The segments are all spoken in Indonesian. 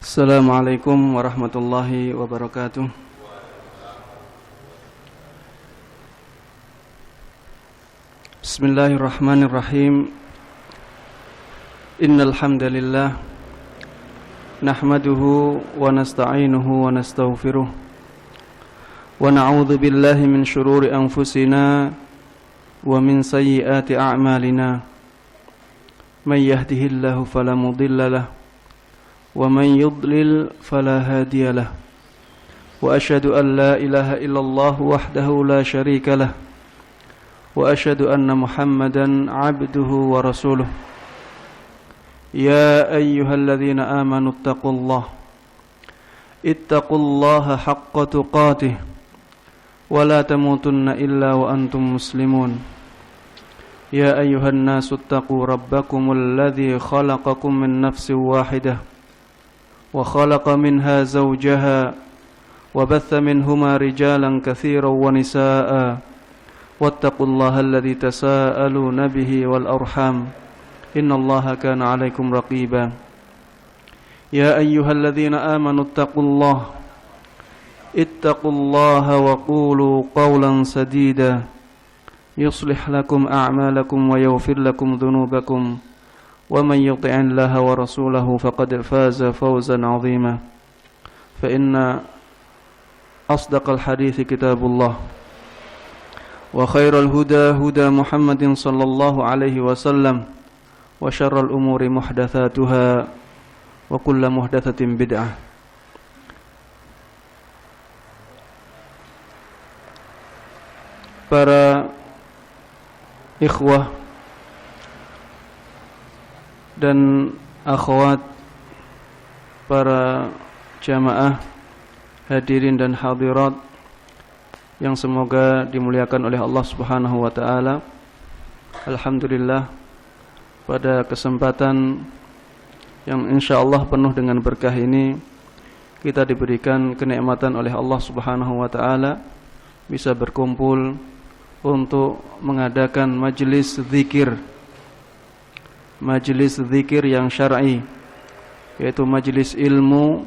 Assalamualaikum warahmatullahi wabarakatuh. Bismillahirrahmanirrahim. Innal hamdalillah nahmaduhu wa nasta'inuhu wa nastaghfiruh wa na'udzu billahi min shururi anfusina wa min sayyiati a'malina. May yahdihillahu fala mudilla lahu wa man yudlil fala hadiya lahu. Wa asyhadu an la ilaha illallah wahdahu la syarika lahu wa asyhadu anna Muhammadan abduhu wa rasuluh. Ya ayyuhalladzina amanu ittaqullaha haqqa tuqatih wa la tamutunna illa wa antum muslimun. Ya ayyuhan nasu ittaqu rabbakumul ladzi khalaqakum min nafsin wahidah wa khalaqa minha zawjaha wa batha minhuma rijalan katsiran wa nisaa'a wattaqullaha alladzi tasaaluna bihi wal arham innallaha kana 'alaikum raqiba. Ya ayyuhalladzina amanu ittaqullaha wa qulu qawlan sadida yuslih lakum a'malakum wa yaghfir lakum dhunubakum wa man yuti'illaha wa rasulahu faqad faza fawzan 'azima. Fa inna asdaqal hadithi kitabullah wa khairal huda huda Muhammadin sallallahu alaihi wasallam wa syarral umuri muhdatsatuha wa kullu muhdatsatin bid'ah. Para ikhwah dan akhwat, para jamaah hadirin dan hadirat yang semoga dimuliakan oleh Allah Subhanahu wa taala. Alhamdulillah, pada kesempatan yang insyaallah penuh dengan berkah ini kita diberikan kenikmatan oleh Allah Subhanahu wa taala bisa berkumpul untuk mengadakan majelis zikir yang syar'i, yaitu majelis ilmu,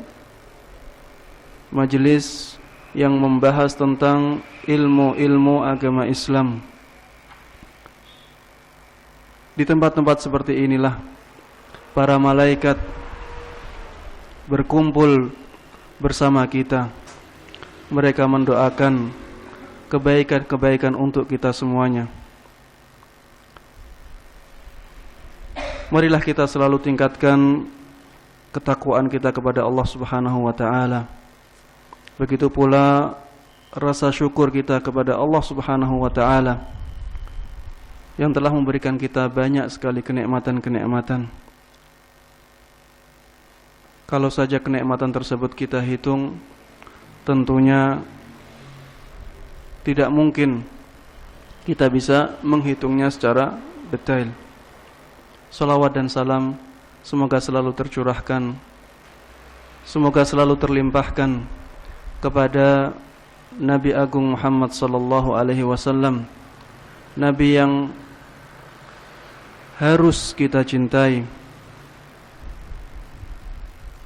majelis yang membahas tentang ilmu-ilmu agama Islam. Di tempat-tempat seperti inilah para malaikat berkumpul bersama kita. Mereka mendoakan kebaikan-kebaikan untuk kita semuanya. Marilah kita selalu tingkatkan ketakwaan kita kepada Allah Subhanahu wa taala. Begitu pula rasa syukur kita kepada Allah Subhanahu wa taala yang telah memberikan kita banyak sekali kenikmatan-kenikmatan. Kalau saja kenikmatan tersebut kita hitung, tentunya tidak mungkin kita bisa menghitungnya secara detail. Salawat dan salam semoga selalu tercurahkan, semoga selalu terlimpahkan kepada Nabi Agung Muhammad sallallahu alaihi wasallam, Nabi yang harus kita cintai.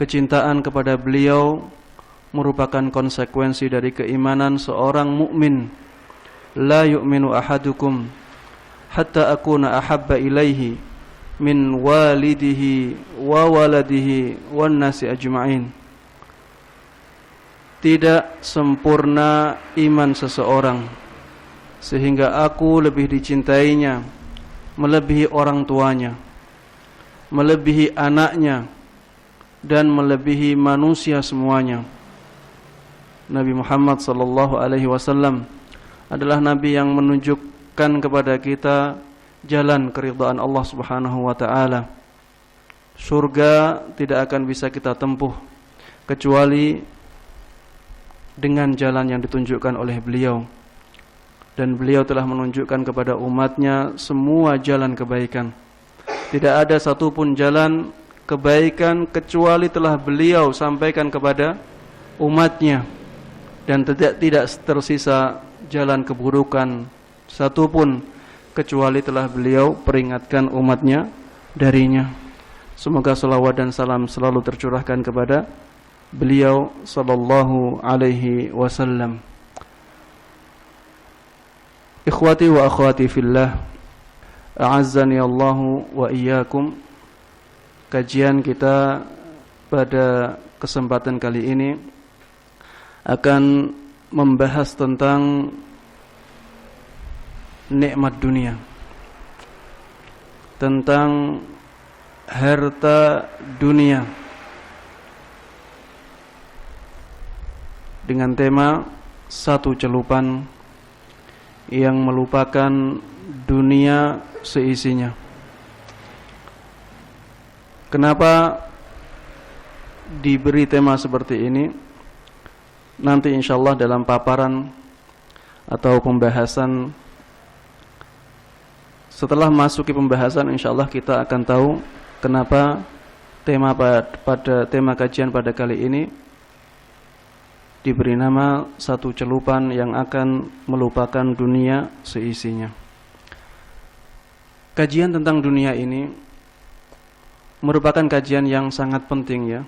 Kecintaan kepada beliau merupakan konsekuensi dari keimanan seorang mukmin. La yu'minu ahadukum hatta akuna ahabba ilaihi min walidihi wa waladihi wan nasi ajma'in. Tidak sempurna iman seseorang sehingga aku lebih dicintainya melebihi orang tuanya, melebihi anaknya, dan melebihi manusia semuanya. Nabi Muhammad sallallahu alaihi wasallam adalah nabi yang menunjukkan kepada kita jalan keridhaan Allah Subhanahu wa taala. Surga tidak akan bisa kita tempuh kecuali dengan jalan yang ditunjukkan oleh beliau. Dan beliau telah menunjukkan kepada umatnya semua jalan kebaikan. Tidak ada satupun jalan kebaikan kecuali telah beliau sampaikan kepada umatnya. Dan tidak tersisa jalan keburukan satupun kecuali telah beliau peringatkan umatnya darinya. Semoga salawat dan salam selalu tercurahkan kepada beliau sallallahu alaihi wasallam. Ikhwati wa akhwati fillah, a'azzani Allahu wa iyyakum. Kajian kita pada kesempatan kali ini akan membahas tentang nikmat dunia, tentang harta dunia, dengan tema satu celupan yang melupakan dunia seisinya. Kenapa diberi tema seperti ini? Nanti insyaallah dalam paparan atau pembahasan, setelah masuki pembahasan insyaallah kita akan tahu kenapa tema pada tema kajian pada kali ini diberi nama satu celupan yang akan melupakan dunia seisinya. Kajian tentang dunia ini merupakan kajian yang sangat penting ya.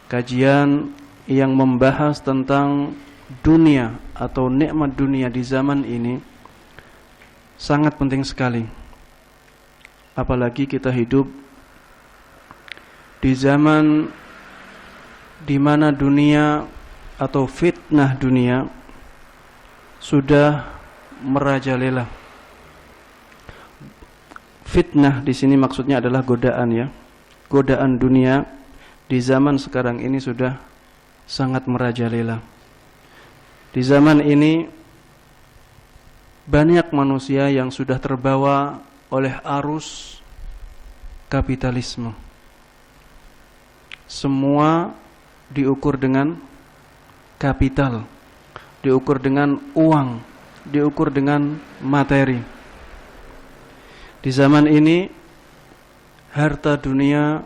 Kajian yang membahas tentang dunia atau nikmat dunia di zaman ini sangat penting sekali. Apalagi kita hidup di zaman di mana dunia atau fitnah dunia sudah merajalela. Fitnah di sini maksudnya adalah godaan ya. Godaan dunia di zaman sekarang ini sudah sangat merajalela. Di zaman ini banyak manusia yang sudah terbawa oleh arus kapitalisme. Semua diukur dengan kapital, diukur dengan uang, diukur dengan materi. Di zaman ini harta dunia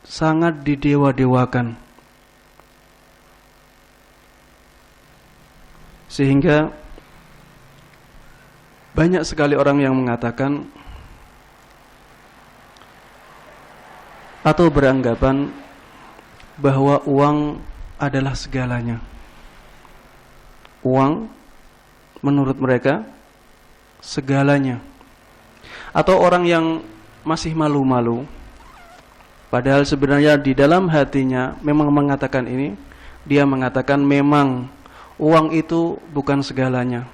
sangat didewa-dewakan, sehingga banyak sekali orang yang mengatakan atau beranggapan bahwa uang adalah segalanya. Uang menurut mereka segalanya. Atau orang yang masih malu-malu, padahal sebenarnya di dalam hatinya memang mengatakan ini, dia mengatakan memang uang itu bukan segalanya,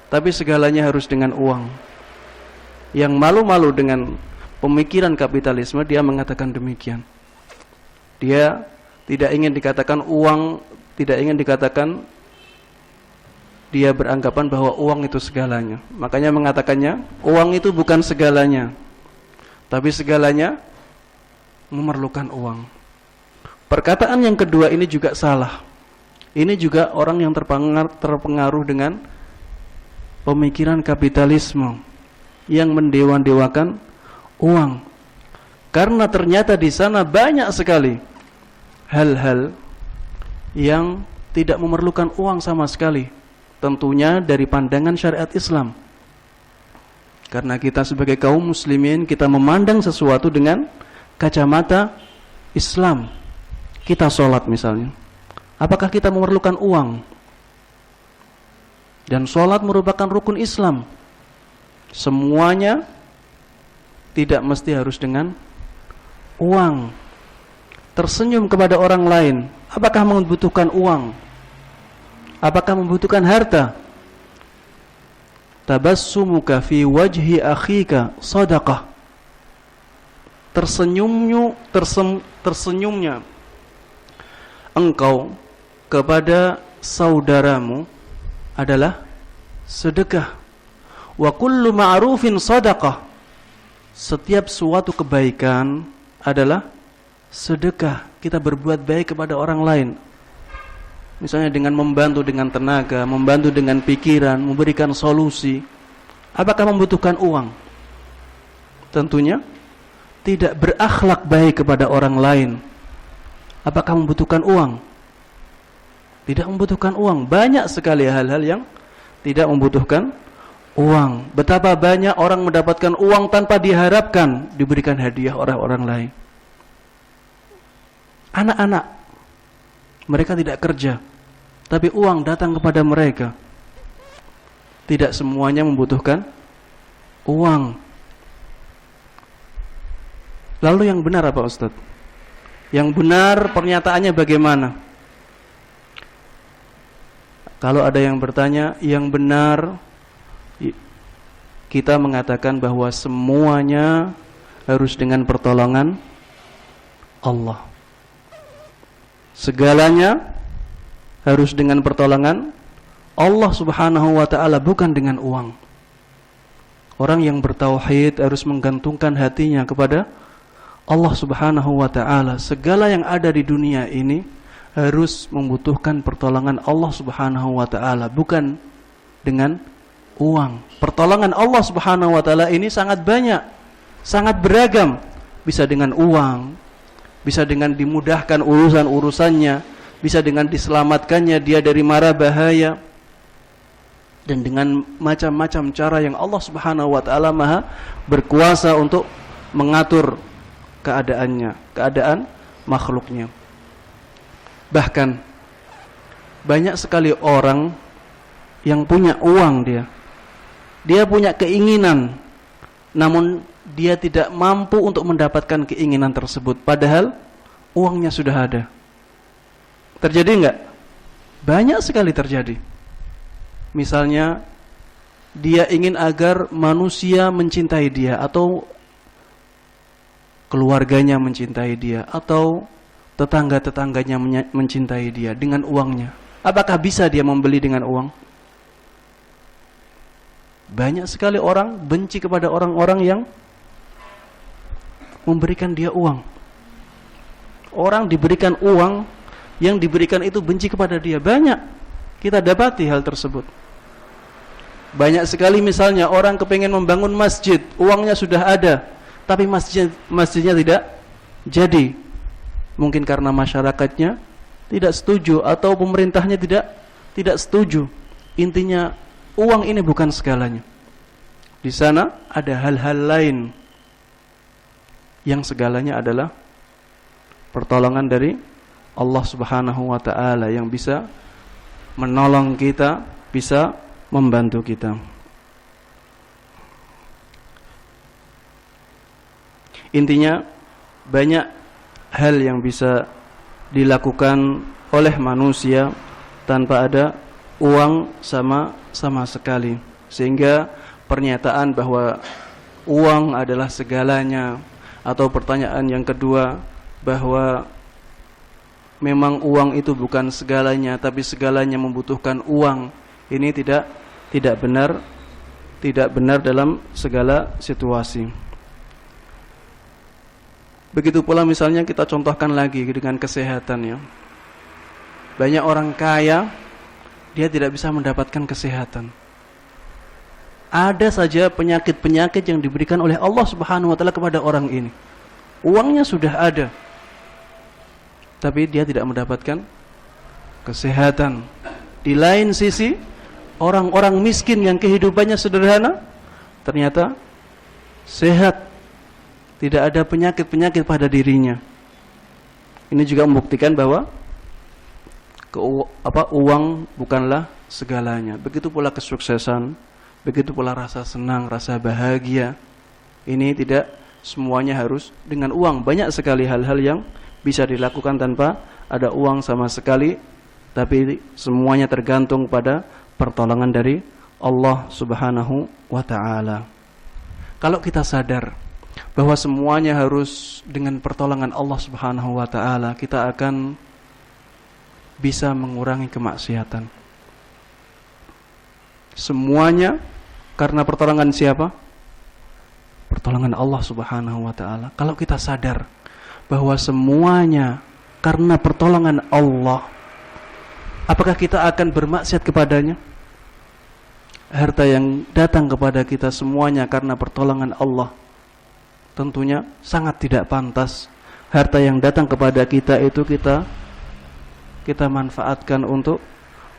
tapi segalanya harus dengan uang. Yang malu-malu dengan pemikiran kapitalisme, dia mengatakan demikian. Dia tidak ingin dikatakan uang, tidak ingin dikatakan, dia beranggapan bahwa uang itu segalanya. Makanya mengatakannya, uang itu bukan segalanya, tapi segalanya memerlukan uang. Perkataan yang kedua ini juga salah. Ini juga orang yang terpengaruh dengan pemikiran kapitalisme yang mendewa-dewakan uang. Karena ternyata di sana banyak sekali hal-hal yang tidak memerlukan uang sama sekali. Tentunya dari pandangan syariat Islam. Karena kita sebagai kaum muslimin, kita memandang sesuatu dengan kacamata Islam. Kita sholat misalnya, apakah kita memerlukan uang? Dan sholat merupakan rukun Islam. Semuanya tidak mesti harus dengan uang. Tersenyum kepada orang lain, apakah membutuhkan uang? Apakah membutuhkan harta? Tabassumuka fi wajhi akhika sadaqah. Tersenyumnya engkau kepada saudaramu adalah sedekah. Wa kullu ma'rufin sadaqah. Setiap suatu kebaikan adalah sedekah. Kita berbuat baik kepada orang lain. Misalnya dengan membantu dengan tenaga, membantu dengan pikiran, memberikan solusi. Apakah membutuhkan uang? Tentunya tidak. Berakhlak baik kepada orang lain, apakah membutuhkan uang? Tidak membutuhkan uang. Banyak sekali hal-hal yang tidak membutuhkan Uang. Betapa banyak orang mendapatkan uang tanpa diharapkan diberikan hadiah oleh orang lain. Anak-anak, mereka tidak kerja, tapi uang datang kepada mereka. Tidak semuanya membutuhkan uang. Lalu yang benar apa Ustaz? Yang benar pernyataannya bagaimana? Kalau ada yang bertanya, yang benar kita mengatakan bahwa semuanya harus dengan pertolongan Allah. Segalanya harus dengan pertolongan Allah Subhanahu wa ta'ala, bukan dengan uang. Orang yang bertauhid harus menggantungkan hatinya kepada Allah Subhanahu wa ta'ala. Segala yang ada di dunia ini harus membutuhkan pertolongan Allah Subhanahu wa ta'ala, bukan dengan uang. Pertolongan Allah Subhanahu wa ta'ala ini sangat banyak, sangat beragam. Bisa dengan uang, bisa dengan dimudahkan urusan-urusannya, bisa dengan diselamatkannya dia dari mara bahaya, dan dengan macam-macam cara yang Allah Subhanahu wa ta'ala maha berkuasa untuk mengatur keadaannya, keadaan makhluknya. Bahkan banyak sekali orang yang punya uang, dia punya keinginan, namun dia tidak mampu untuk mendapatkan keinginan tersebut, padahal uangnya sudah ada. Terjadi enggak? Banyak sekali terjadi. Misalnya dia ingin agar manusia mencintai dia, atau keluarganya mencintai dia, atau tetangga-tetangganya mencintai dia dengan uangnya. Apakah bisa dia membeli dengan uang? Banyak sekali orang benci kepada orang-orang yang memberikan dia uang. Orang diberikan uang, yang diberikan itu benci kepada dia. Banyak kita dapati hal tersebut. Banyak sekali misalnya orang kepengen membangun masjid, uangnya sudah ada, tapi masjidnya tidak jadi. Mungkin karena masyarakatnya tidak setuju, atau pemerintahnya tidak setuju. Intinya uang ini bukan segalanya. Di sana ada hal-hal lain yang segalanya adalah pertolongan dari Allah Subhanahu wa ta'ala, yang bisa menolong kita, bisa membantu kita. Intinya banyak hal yang bisa dilakukan oleh manusia tanpa ada uang sama sekali. Sehingga pernyataan bahwa uang adalah segalanya, atau pertanyaan yang kedua bahwa memang uang itu bukan segalanya, tapi segalanya membutuhkan uang, ini tidak benar dalam segala situasi. Begitu pula misalnya kita contohkan lagi dengan kesehatan, ya. Banyak orang kaya, dia tidak bisa mendapatkan kesehatan. Ada saja penyakit-penyakit yang diberikan oleh Allah Subhanahu wa ta'ala kepada orang ini. Uangnya sudah ada, tapi dia tidak mendapatkan kesehatan. Di lain sisi, orang-orang miskin yang kehidupannya sederhana, ternyata sehat, tidak ada penyakit-penyakit pada dirinya. Ini juga membuktikan bahwa uang bukanlah segalanya. Begitu pula kesuksesan, begitu pula rasa senang, rasa bahagia. Ini tidak semuanya harus dengan uang. Banyak sekali hal-hal yang bisa dilakukan tanpa ada uang sama sekali, tapi semuanya tergantung pada pertolongan dari Allah Subhanahu wa ta'ala. Kalau kita sadar bahwa semuanya harus dengan pertolongan Allah Subhanahu wa ta'ala, kita akan bisa mengurangi kemaksiatan. Semuanya karena pertolongan siapa? Pertolongan Allah Subhanahu wa ta'ala. Kalau kita sadar bahwa semuanya karena pertolongan Allah, apakah kita akan bermaksiat kepadanya? Harta yang datang kepada kita semuanya karena pertolongan Allah, tentunya sangat tidak pantas harta yang datang kepada kita itu kita manfaatkan untuk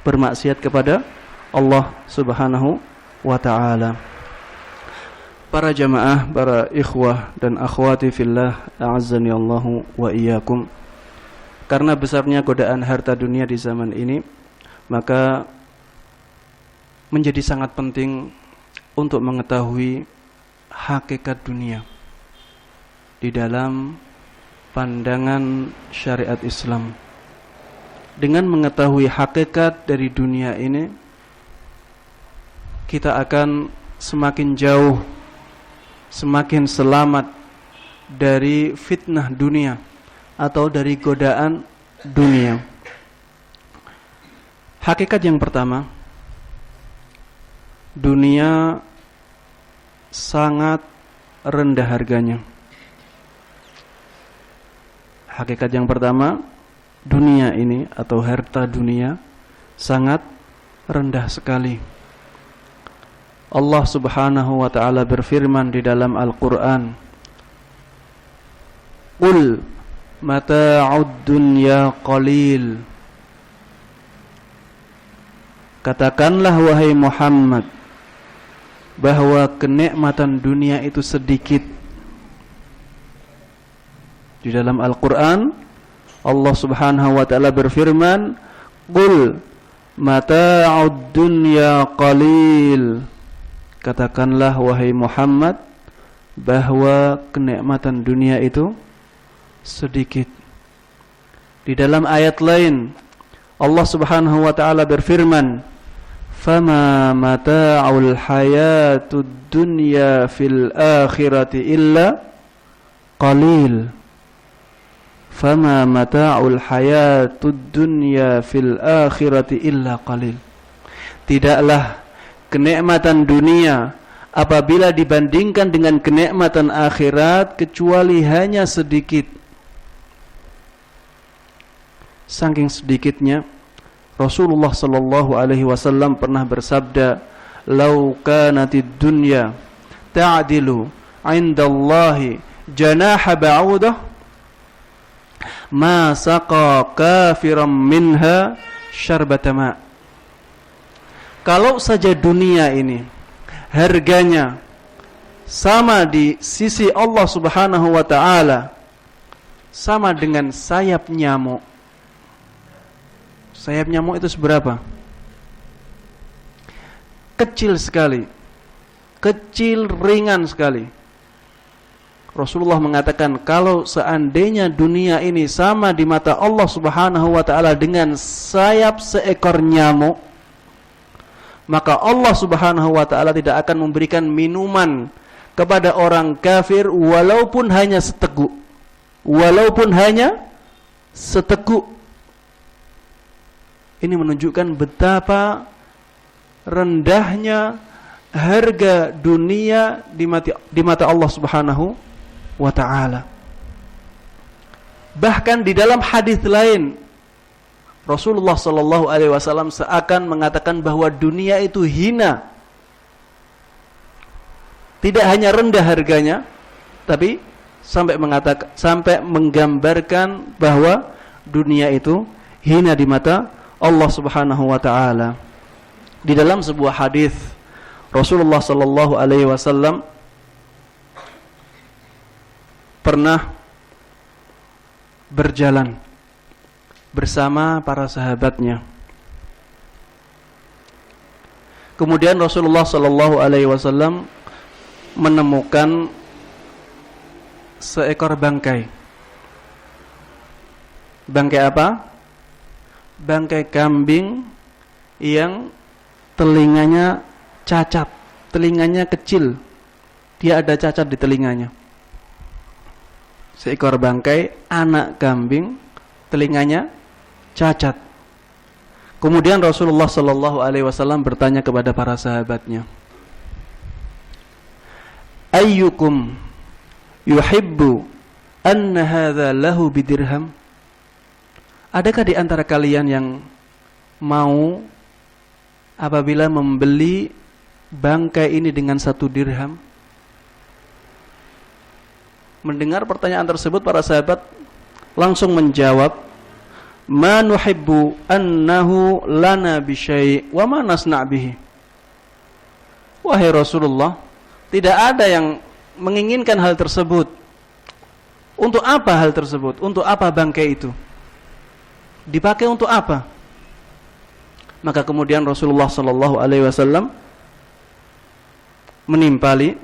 bermaksiat kepada Allah Subhanahu wa ta'ala. Para jamaah, para ikhwah dan akhwati fillah, a'azzani Allahu wa iyyakum. Karena besarnya godaan harta dunia di zaman ini, maka menjadi sangat penting untuk mengetahui hakikat dunia di dalam pandangan syariat Islam. Dengan mengetahui hakikat dari dunia ini, kita akan semakin jauh, semakin selamat dari fitnah dunia atau dari godaan dunia. Hakikat yang pertama, dunia sangat rendah harganya. Hakikat yang pertama, dunia ini atau harta dunia sangat rendah sekali. Allah Subhanahu wa ta'ala berfirman di dalam Al-Quran, Qul mata'ud dunya qalil. Katakanlah wahai Muhammad, bahwa kenikmatan dunia itu sedikit. Di dalam Al-Quran, Allah Subhanahu wa ta'ala berfirman, Qul mata'ud dunya qalil. Katakanlah wahai Muhammad, bahwa kenikmatan dunia itu sedikit. Di dalam ayat lain, Allah Subhanahu wa ta'ala berfirman, Fama mata'ul hayatud dunya fil akhirati illa qalil. Fama mata'ul hayatud dunya fil akhirati illa qalil. Tidaklah kenikmatan dunia apabila dibandingkan dengan kenikmatan akhirat kecuali hanya sedikit. Saking sedikitnya, Rasulullah sallallahu alaihi wasallam pernah bersabda, "Lau kanatid dunya ta'dilu 'indallahi janaha ba'udah, ma saqa kafiran minha syarbata ma." Kalau saja dunia ini harganya sama di sisi Allah Subhanahu wa ta'ala, sama dengan sayap nyamuk. Sayap nyamuk itu seberapa? Kecil sekali. Kecil, ringan sekali. Rasulullah mengatakan, kalau seandainya dunia ini sama di mata Allah Subhanahu wa ta'ala dengan sayap seekor nyamuk, maka Allah Subhanahu wa ta'ala tidak akan memberikan minuman kepada orang kafir walaupun hanya seteguk. Walaupun hanya seteguk. Ini menunjukkan betapa rendahnya harga dunia di mata Allah Subhanahu wa ta'ala. Bahkan di dalam hadis lain, Rasulullah sallallahu alaihi wasallam seakan mengatakan bahwa dunia itu hina. Tidak hanya rendah harganya, tapi sampai menggambarkan bahwa dunia itu hina di mata Allah Subhanahu wa ta'ala. Di dalam sebuah hadis, Rasulullah sallallahu alaihi wasallam pernah berjalan bersama para sahabatnya. Kemudian Rasulullah sallallahu alaihi wasallam menemukan seekor bangkai. Bangkai apa? Bangkai kambing yang telinganya cacat, telinganya kecil. Dia ada cacat di telinganya. Seekor bangkai anak kambing, telinganya cacat. Kemudian Rasulullah sallallahu alaihi wasallam bertanya kepada para sahabatnya, Ayyukum yuhibbu anna hadza lahu bidirham? Adakah di antara kalian yang mau apabila membeli bangkai ini dengan 1 dirham? Mendengar pertanyaan tersebut, para sahabat langsung menjawab, Ma nuhibbu annahu lana bisyai' wa ma nasna' bihi. wahai Rasulullah, tidak ada yang menginginkan hal tersebut. Untuk apa hal tersebut? Untuk apa bangkai itu? Dipakai untuk apa? Maka kemudian Rasulullah sallallahu alaihi wasallam menimpali,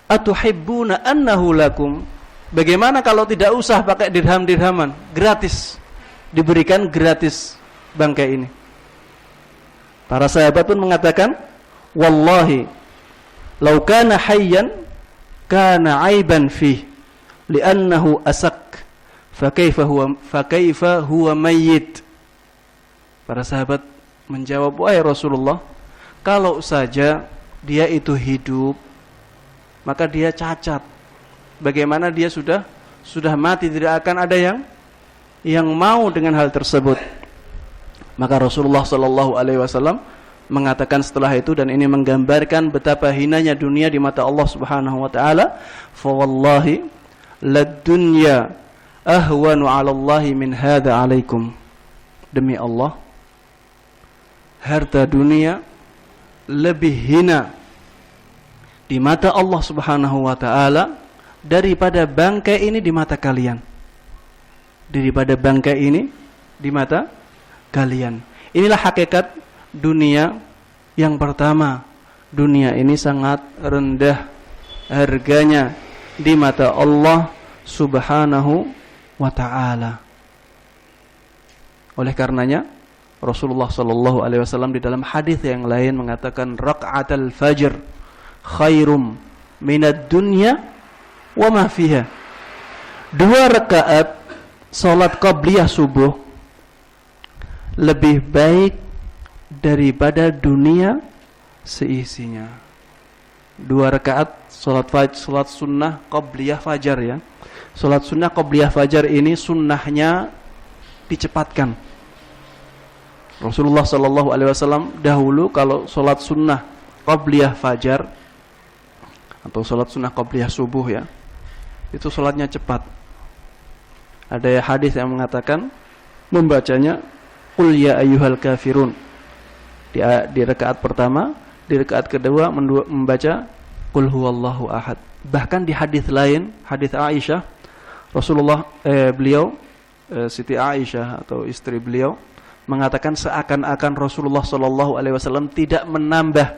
atuhibbuna annahu lakum? Bagaimana kalau tidak usah pakai dirham-dirhaman, gratis, diberikan gratis bangkai ini? Para sahabat pun mengatakan, wallahi law kana hayyan kana aiban fih li'annahu asak fakaifa huwa mayyit. Para sahabat menjawab, wahai Rasulullah, kalau saja dia itu hidup maka dia cacat. Bagaimana dia sudah mati, tidak akan ada yang mau dengan hal tersebut. Maka Rasulullah sallallahu alaihi wasallam mengatakan setelah itu, dan ini menggambarkan betapa hinanya dunia di mata Allah Subhanahu wa taala, fa wallahi lad dunya ahwanu 'ala Allah min hadza 'alaikum. Demi Allah, harta dunia lebih hina di mata Allah Subhanahu wa taala daripada bangkai ini di mata kalian. Daripada bangkai ini di mata kalian. Inilah hakikat dunia yang pertama. Dunia ini sangat rendah harganya di mata Allah Subhanahu wa ta'ala. Oleh karenanya Rasulullah sallallahu alaihi wasallam di dalam hadis yang lain mengatakan, raq'atul fajr khairum minad dunya wa ma fiha. 2 rakaat salat qabliyah subuh lebih baik daripada dunia seisinya. 2 rakaat salat sunnah qabliyah fajar ya. Salat sunnah qabliyah fajar ini sunnahnya dicepatkan. Rasulullah sallallahu alaihi wasallam dahulu kalau salat sunnah qabliyah fajar atau salat sunnah qabliyah subuh ya, itu salatnya cepat. Ada hadis yang mengatakan membacanya qul ya ayyuhal kafirun di rakaat pertama, di rakaat kedua membaca qul huwallahu ahad. Bahkan di hadis lain, hadis Aisyah, Rasulullah beliau Siti Aisyah atau istri beliau mengatakan seakan-akan Rasulullah sallallahu alaihi wasallam tidak menambah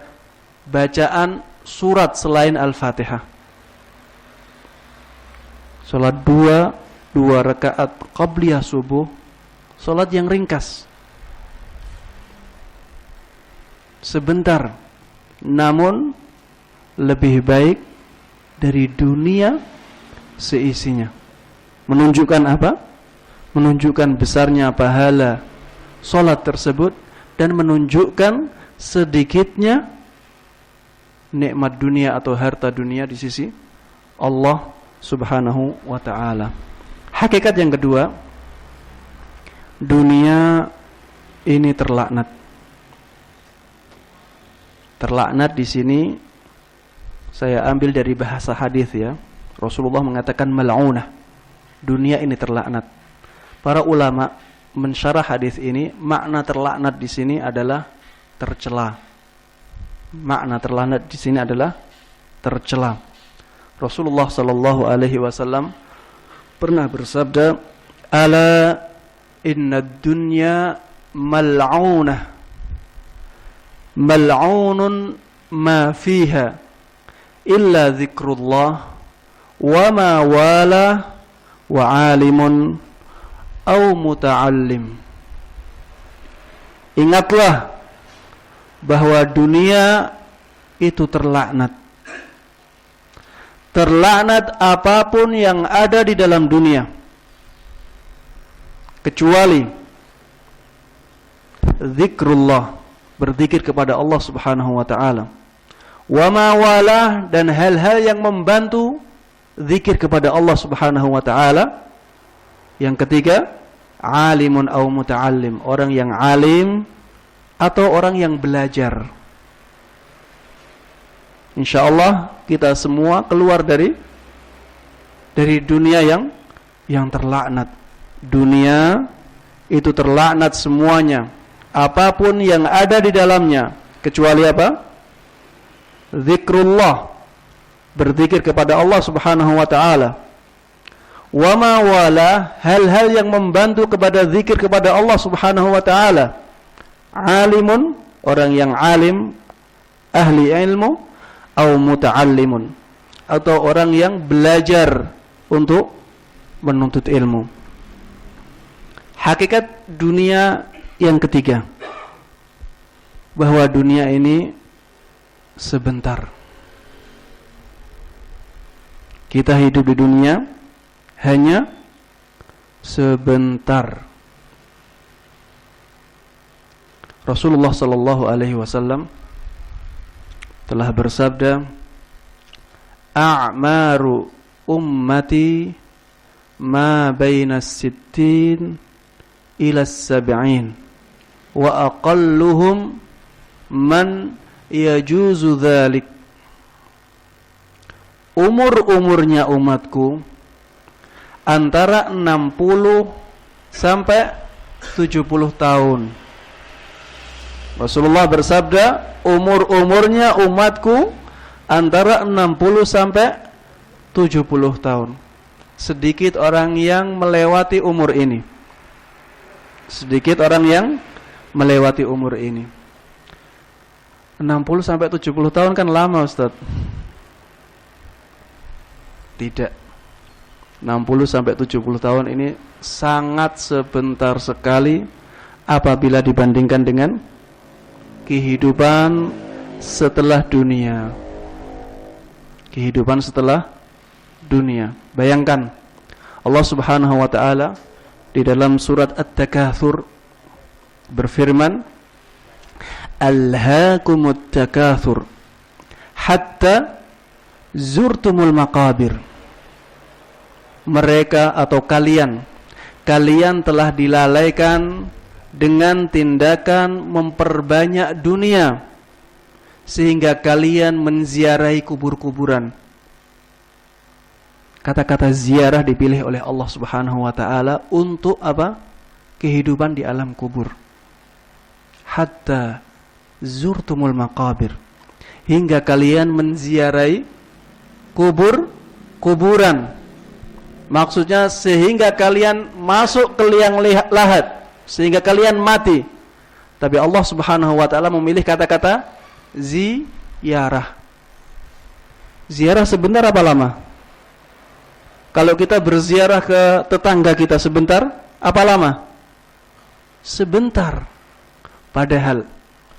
bacaan surat selain Al-Fatihah. Salat 2 rakaat qabliyah subuh, salat yang ringkas, sebentar, namun lebih baik dari dunia seisinya. Menunjukkan apa? Menunjukkan besarnya pahala salat tersebut dan menunjukkan sedikitnya nikmat dunia atau harta dunia di sisi Allah Subhanahu wa ta'ala. Hakikat yang kedua, dunia ini terlaknat. Terlaknat di sini saya ambil dari bahasa hadis ya. Rasulullah mengatakan mal'unah. Dunia ini terlaknat. Para ulama mensyarah hadis ini, makna terlaknat di sini adalah tercela. Makna terlaknat di sini adalah tercela. Rasulullah sallallahu alaihi wasallam pernah bersabda, ala inna dunya mal'unah, mal'unun ma fiha illa zikrullah wa ma wala wa alimun au muta'allim. Ingatlah bahwa dunia itu terlaknat. Terlaknat apapun yang ada di dalam dunia, kecuali zikrullah, berzikir kepada Allah Subhanahu wa ta'ala, wa ma wala, dan hal-hal yang membantu zikir kepada Allah Subhanahu wa ta'ala. Yang ketiga, alimun au muta'allim, orang yang alim atau orang yang belajar. Insyaallah kita semua keluar dari dunia yang terlaknat. Dunia itu terlaknat semuanya, apapun yang ada di dalamnya, kecuali apa? zikrullah, berzikir kepada Allah Subhanahu wa taala. Wa ma wala, hal-hal yang membantu kepada zikir kepada Allah Subhanahu wa taala. Alimun, orang yang alim, ahli ilmu, atau muta'allimun, atau orang yang belajar untuk menuntut ilmu. Hakikat dunia yang ketiga, bahwa dunia ini sebentar. Kita hidup di dunia hanya sebentar. Rasulullah sallallahu alaihi wasallam telah bersabda, "A'maru ummati ma baina sittin ila sab'in wa aqalluhum man yajuzu dzalik." Umur-umurnya umatku antara 60 sampai 70 tahun. Rasulullah bersabda, umur-umurnya umatku antara 60 sampai 70 tahun. Sedikit orang yang melewati umur ini. Sedikit orang yang melewati umur ini. 60 sampai 70 tahun kan lama, Ustaz. Tidak. 60 sampai 70 tahun ini sangat sebentar sekali apabila dibandingkan dengan kehidupan setelah dunia. Kehidupan setelah dunia. Bayangkan Allah Subhanahu wa taala di dalam surat At-Takatsur berfirman, "Alhaakumut takatsur hatta zurtumul maqabir." Mereka atau kalian telah dilalaikan dengan tindakan memperbanyak dunia sehingga kalian menziarahi kubur-kuburan. Kata-kata ziarah dipilih oleh Allah Subhanahu wa taala untuk apa? Kehidupan di alam kubur. Hatta zurtumul maqabir, hingga kalian menziarahi kuburan. Maksudnya sehingga kalian masuk ke liang lahat, sehingga kalian mati. Tapi Allah Subhanahu wa taala memilih kata-kata ziarah. Ziarah sebentar apa lama? Kalau kita berziarah ke tetangga kita sebentar, apa lama? Sebentar. Padahal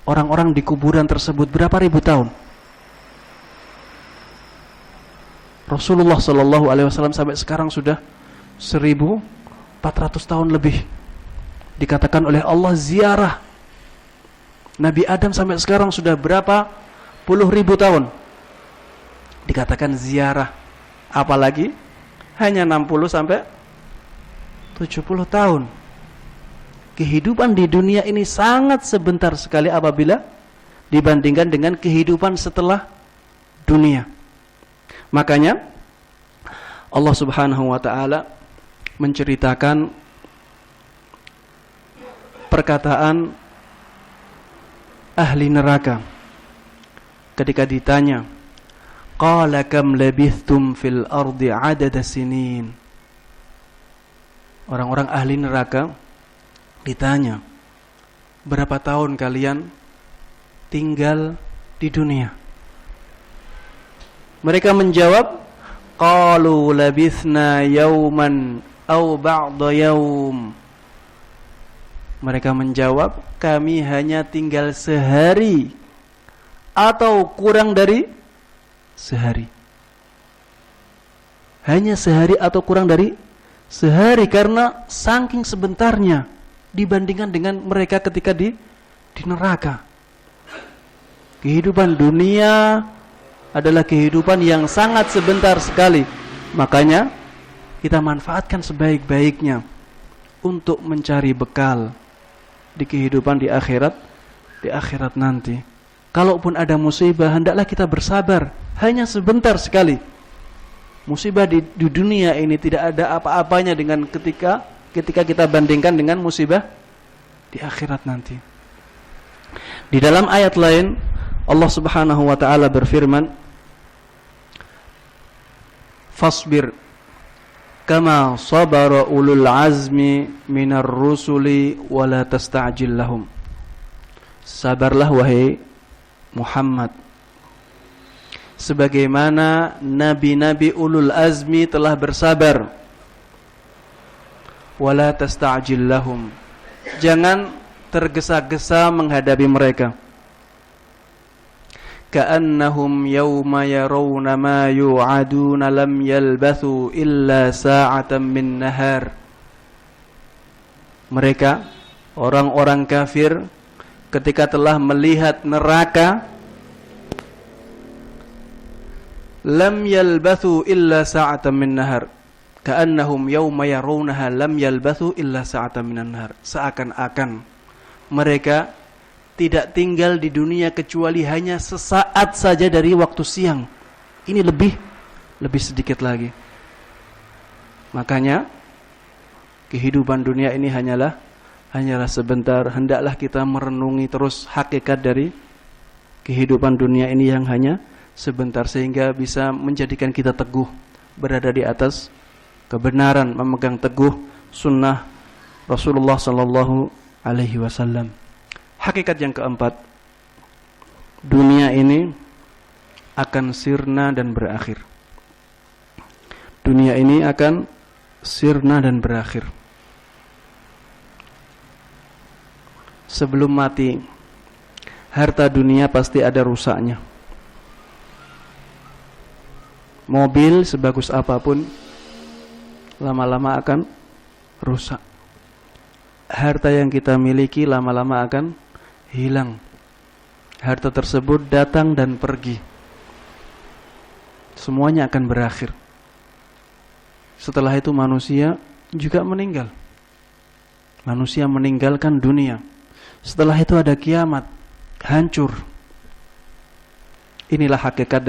orang-orang di kuburan tersebut berapa ribu tahun? Rasulullah sallallahu alaihi wasallam sampai sekarang sudah 1400 tahun lebih. Dikatakan oleh Allah ziarah. Nabi Adam sampai sekarang sudah berapa puluh ribu tahun. Dikatakan ziarah. Apalagi hanya 60 sampai 70 tahun. Kehidupan di dunia ini sangat sebentar sekali apabila dibandingkan dengan kehidupan setelah dunia. Makanya Allah Subhanahu wa taala menceritakan perkataan ahli neraka ketika ditanya, qala kam labithtum fil ardi adada sinin. Orang-orang ahli neraka ditanya, berapa tahun kalian tinggal di dunia? Mereka menjawab, qalu labithna yawman aw ba'da yawm. Mereka menjawab, kami hanya tinggal sehari atau kurang dari sehari. Hanya sehari atau kurang dari sehari, karena saking sebentarnya dibandingkan dengan mereka ketika di neraka. Kehidupan dunia adalah kehidupan yang sangat sebentar sekali. Makanya kita manfaatkan sebaik-baiknya untuk mencari bekal di kehidupan di akhirat nanti. Kalaupun ada musibah, hendaklah kita bersabar. Hanya sebentar sekali. Musibah di dunia ini tidak ada apa-apanya dengan ketika kita bandingkan dengan musibah di akhirat nanti. Di dalam ayat lain Allah Subhanahu wa taala berfirman, "Fasbir kama sabara ulul azmi minar rusuli wa la tasta'jil lahum." Sabarlah wahai Muhammad, sebagaimana nabi-nabi ulul azmi telah bersabar. Wala tasta'jil lahum, jangan tergesa-gesa menghadapi mereka. Ka'annahum yawma yarawna ma yu'aduna lam yalbathu illa sa'atan min nahar. Mereka, orang-orang kafir, ketika telah melihat neraka, lam yalbathu illa sa'atan min nahar. Ka'annahum yawma yarawnaha lam yalbathu illa sa'atan min nahar. Seakan-akan mereka tidak tinggal di dunia kecuali hanya sesaat saja dari waktu siang. Ini lebih sedikit lagi. Makanya kehidupan dunia ini hanyalah sebentar. Hendaklah kita merenungi terus hakikat dari kehidupan dunia ini yang hanya sebentar, sehingga bisa menjadikan kita teguh berada di atas kebenaran, memegang teguh sunnah Rasulullah sallallahu alaihi wasallam. Hakikat yang keempat, dunia ini akan sirna dan berakhir. Dunia ini akan sirna dan berakhir. Sebelum mati, harta dunia pasti ada rusaknya. Mobil sebagus apapun, lama-lama akan rusak. Harta yang kita miliki lama-lama akan hilang. Harta tersebut datang dan pergi. Semuanya akan berakhir. Setelah itu manusia juga meninggal. Manusia meninggalkan dunia. Setelah itu ada kiamat, hancur. Inilah hakikat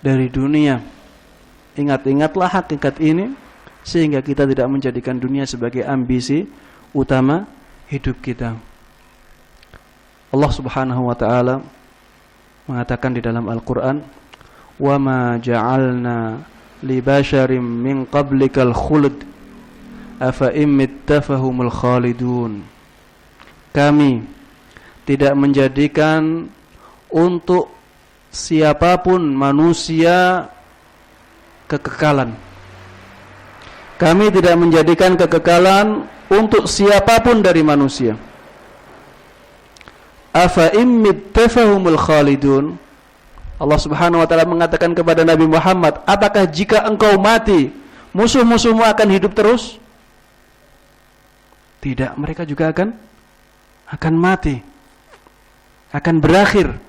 dari dunia. Ingat-ingatlah hakikat ini sehingga kita tidak menjadikan dunia sebagai ambisi utama hidup kita. Allah Subhanahu wa taala mengatakan di dalam Al-Qur'an, "Wa ma ja'alna li basharin min qablikal khuld afa imitta fahumul khalidun." Kami tidak menjadikan untuk siapapun manusia kekekalan. Kami tidak menjadikan kekekalan untuk siapapun dari manusia. Afa imitta fahumul khalidun. Allah Subhanahu wa taala mengatakan kepada Nabi Muhammad, apakah jika engkau mati, musuh-musuhmu akan hidup terus? Tidak, mereka juga akan mati, akan berakhir.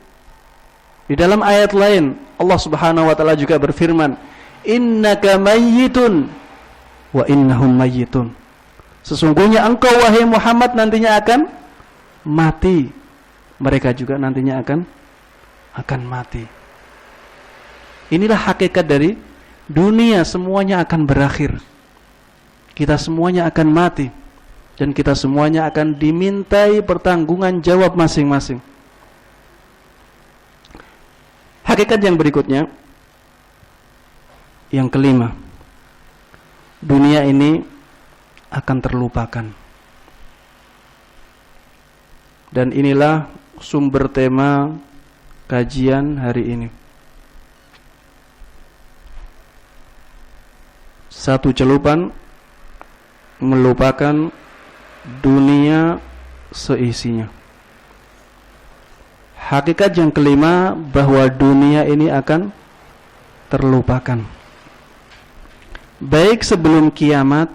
Di dalam ayat lain Allah Subhanahu wa taala juga berfirman, innaka mayyitun wa innahum mayyitun. Sesungguhnya engkau wahai Muhammad nantinya akan mati, mereka juga nantinya akan mati. Inilah hakikat dari dunia, semuanya akan berakhir. Kita semuanya akan mati dan kita semuanya akan dimintai pertanggungan jawab masing-masing. Hakikat yang berikutnya, yang kelima, dunia ini akan terlupakan. Dan inilah sumber tema kajian hari ini. Satu celupan melupakan dunia seisinya. Hakikat yang kelima, bahwa dunia ini akan terlupakan, baik sebelum kiamat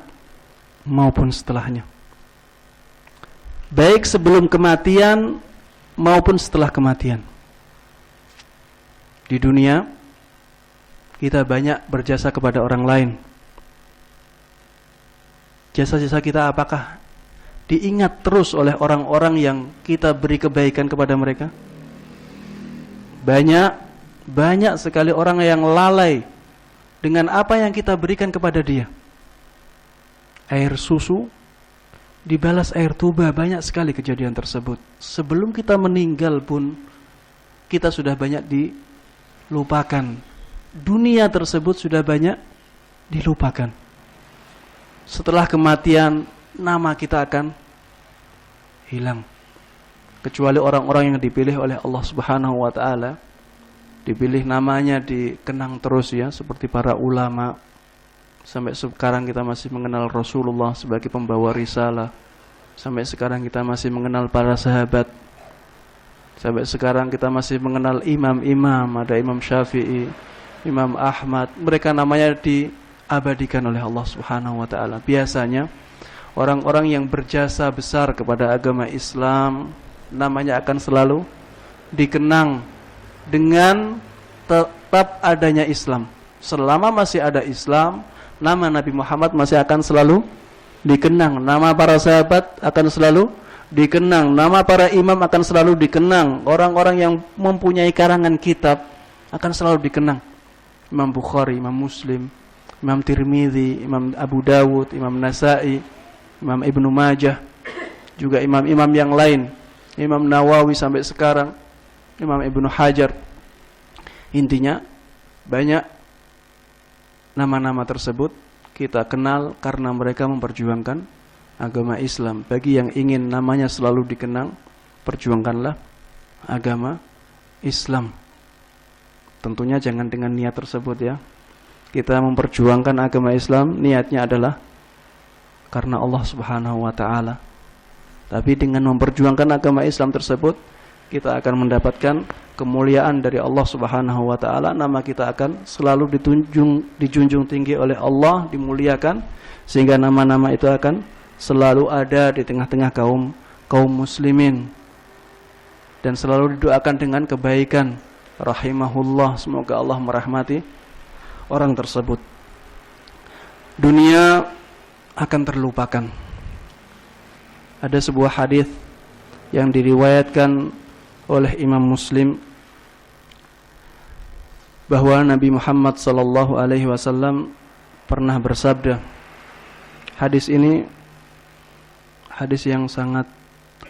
maupun setelahnya, baik sebelum kematian maupun setelah kematian. Di dunia kita banyak berjasa kepada orang lain. Jasa-jasa kita apakah diingat terus oleh orang-orang yang kita beri kebaikan kepada mereka? Banyak sekali orang yang lalai dengan apa yang kita berikan kepada dia. Air susu dibalas air tuba, banyak sekali kejadian tersebut. Sebelum kita meninggal pun kita sudah banyak dilupakan. Dunia tersebut sudah banyak dilupakan. Setelah kematian, nama kita akan hilang. Kecuali orang-orang yang dipilih oleh Allah Subhanahu wa taala, dipilih namanya dikenang terus ya, seperti para ulama. Sampai sekarang kita masih mengenal Rasulullah sebagai pembawa risalah. Sampai sekarang kita masih mengenal para sahabat. Sampai sekarang kita masih mengenal imam-imam, ada Imam Syafi'i, Imam Ahmad. Mereka namanya diabadikan oleh Allah Subhanahu wa taala. Biasanya orang-orang yang berjasa besar kepada agama Islam namanya akan selalu dikenang dengan tetap adanya Islam. Selama masih ada Islam, nama Nabi Muhammad masih akan selalu dikenang. Nama para sahabat akan selalu dikenang. Nama para imam akan selalu dikenang. Orang-orang yang mempunyai karangan kitab akan selalu dikenang. Imam Bukhari, Imam Muslim, Imam Tirmidzi, Imam Abu Dawud, Imam Nasa'i, Imam Ibnu Majah, juga imam-imam yang lain, Imam Nawawi sampai sekarang, Imam Ibnu Hajar. Intinya banyak nama-nama tersebut kita kenal karena mereka memperjuangkan agama Islam. Bagi yang ingin namanya selalu dikenang, perjuangkanlah agama Islam. Tentunya jangan dengan niat tersebut ya. Kita memperjuangkan agama Islam, niatnya adalah karena Allah Subhanahu wa taala. Tapi dengan memperjuangkan agama Islam tersebut, kita akan mendapatkan kemuliaan dari Allah Subhanahu wa taala. Nama kita akan selalu dijunjung tinggi oleh Allah, dimuliakan, sehingga nama-nama itu akan selalu ada di tengah-tengah kaum muslimin dan selalu didoakan dengan kebaikan. Rahimahullah, semoga Allah merahmati orang tersebut. Dunia akan terlupakan. Ada sebuah hadis yang diriwayatkan oleh Imam Muslim bahwa Nabi Muhammad sallallahu alaihi wasallam pernah bersabda. Hadis ini hadis yang sangat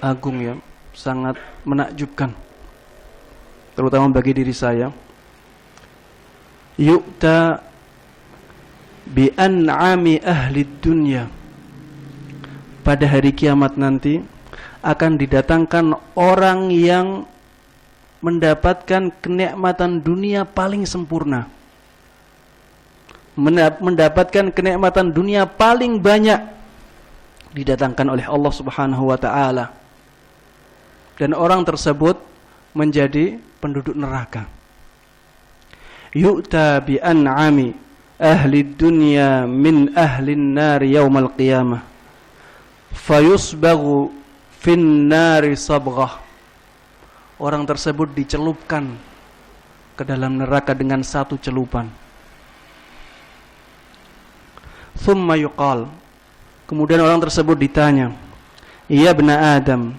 agung ya, sangat menakjubkan, terutama bagi diri saya. Yu'ta bi an'ami ahli dunya. Pada hari kiamat nanti akan didatangkan orang yang mendapatkan kenikmatan dunia paling sempurna, mendapatkan kenikmatan dunia paling banyak, didatangkan oleh Allah Subhanahu wa taala. Dan orang tersebut menjadi penduduk neraka. Yu'ta bi an'ami ahli dunya min ahli an-nar yaumal qiyamah fayusbaghu fin nari sabghah. Orang tersebut dicelupkan ke dalam neraka dengan satu celupan. Thumma yuqal, kemudian orang tersebut ditanya, ya bna Adam,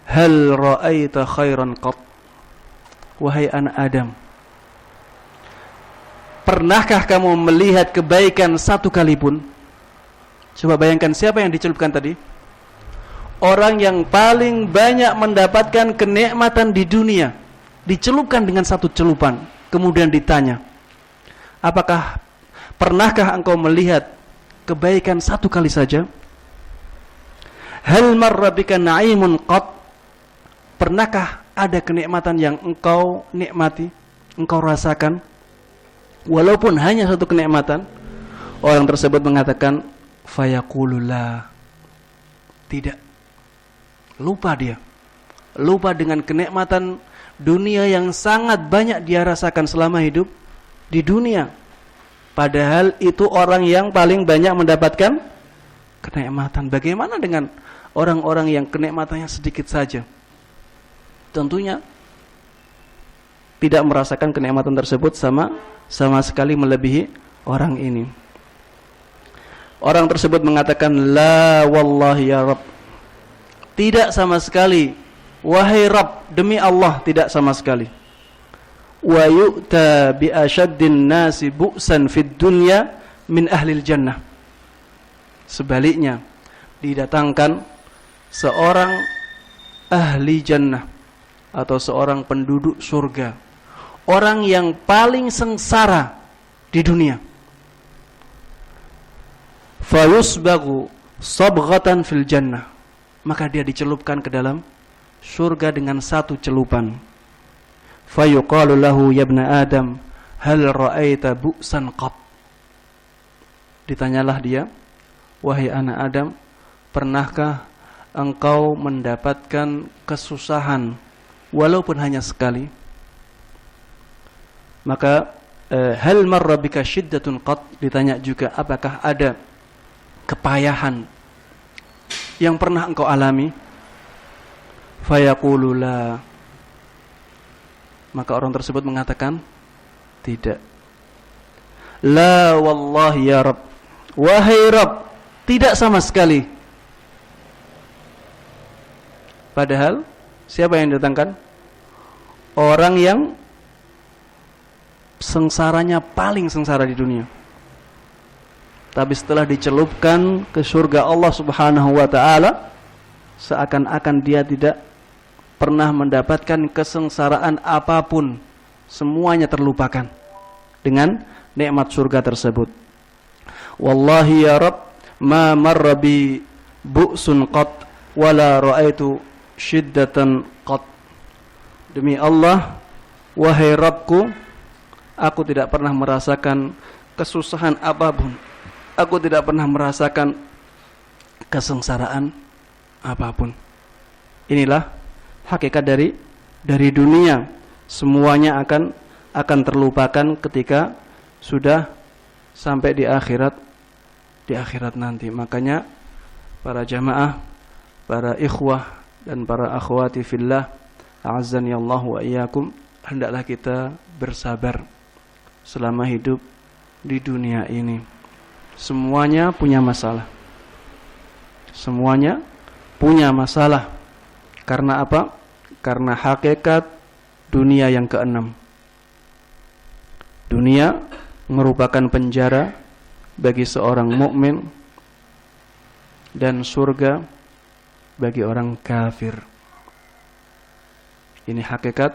hal ra'aita khairan qat? Wahai anak Adam, pernahkah kamu melihat kebaikan satu kali pun? Coba bayangkan, siapa yang dicelupkan tadi? Orang yang paling banyak mendapatkan kenikmatan di dunia, dicelupkan dengan satu celupan. Kemudian ditanya, apakah pernahkah engkau melihat kebaikan satu kali saja? Hal marra bika na'imun qat? Pernahkah ada kenikmatan yang engkau nikmati, engkau rasakan, walaupun hanya satu kenikmatan? Orang tersebut mengatakan, fayaqulullah, tidak. Lupa dia, lupa dengan kenikmatan dunia yang sangat banyak dia rasakan selama hidup di dunia. Padahal itu orang yang paling banyak mendapatkan kenikmatan. Bagaimana dengan orang-orang yang kenikmatannya sedikit saja? Tentunya tidak merasakan kenikmatan tersebut sama sekali melebihi orang ini. Orang tersebut mengatakan, la wallahi ya Rabb, tidak sama sekali, wahai Rabb, demi Allah tidak sama sekali. Wa yu'ta bi asyaddin nasi bu'san fid dunya min ahlil jannah. Sebaliknya, didatangkan seorang ahli jannah atau seorang penduduk surga, orang yang paling sengsara di dunia, fayusbagu sabghatan fil jannah, maka dia dicelupkan ke dalam surga dengan satu celupan. Fayuqalu lahu ya ibna Adam hal ra'aita bu'san qat. Ditanyalah dia, wahai anak Adam, pernahkah engkau mendapatkan kesusahan walaupun hanya sekali? Maka hal marra bika syiddatun qat, ditanya juga apakah ada kepayahan yang pernah engkau alami? Fayaqulu la, maka orang tersebut mengatakan tidak. La wallahi ya Rabb, wahai Rabb, tidak sama sekali. Padahal siapa yang datangkan? Orang yang sengsaranya paling sengsara di dunia. Tapi setelah dicelupkan ke surga Allah Subhanahu wa taala, seakan-akan dia tidak pernah mendapatkan kesengsaraan apapun. Semuanya terlupakan dengan nikmat surga tersebut. Wallahi ya Rabb, ma marra bi bu'sun qat wala ra'aitu syiddatan qat. Demi Allah, wahai Rabbku, aku tidak pernah merasakan kesusahan apapun. Aku tidak pernah merasakan kesengsaraan apapun. Inilah hakikat dari dunia. Semuanya akan terlupakan ketika sudah sampai di akhirat nanti. Makanya para jamaah, para ikhwah dan para akhwati fillah, a'azzani Allah wa iyyakum, hendaklah kita bersabar selama hidup di dunia ini. Semuanya punya masalah. Semuanya punya masalah. Karena apa? Karena hakikat dunia yang keenam. Dunia merupakan penjara bagi seorang mukmin dan surga bagi orang kafir. Ini hakikat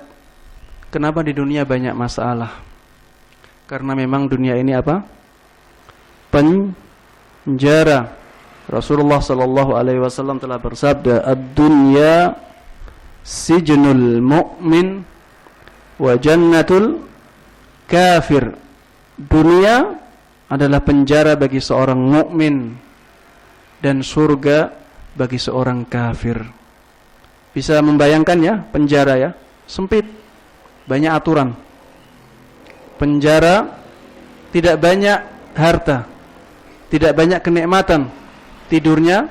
kenapa di dunia banyak masalah. Karena memang dunia ini apa? Penjara. Rasulullah sallallahu alaihi wasallam telah bersabda, "Ad-dunya sijnul mu'min wa jannatul kafir." Dunia adalah penjara bagi seorang mukmin dan surga bagi seorang kafir. Bisa membayangkan ya, penjara ya, sempit, banyak aturan. Penjara tidak banyak harta, tidak banyak kenikmatan. Tidurnya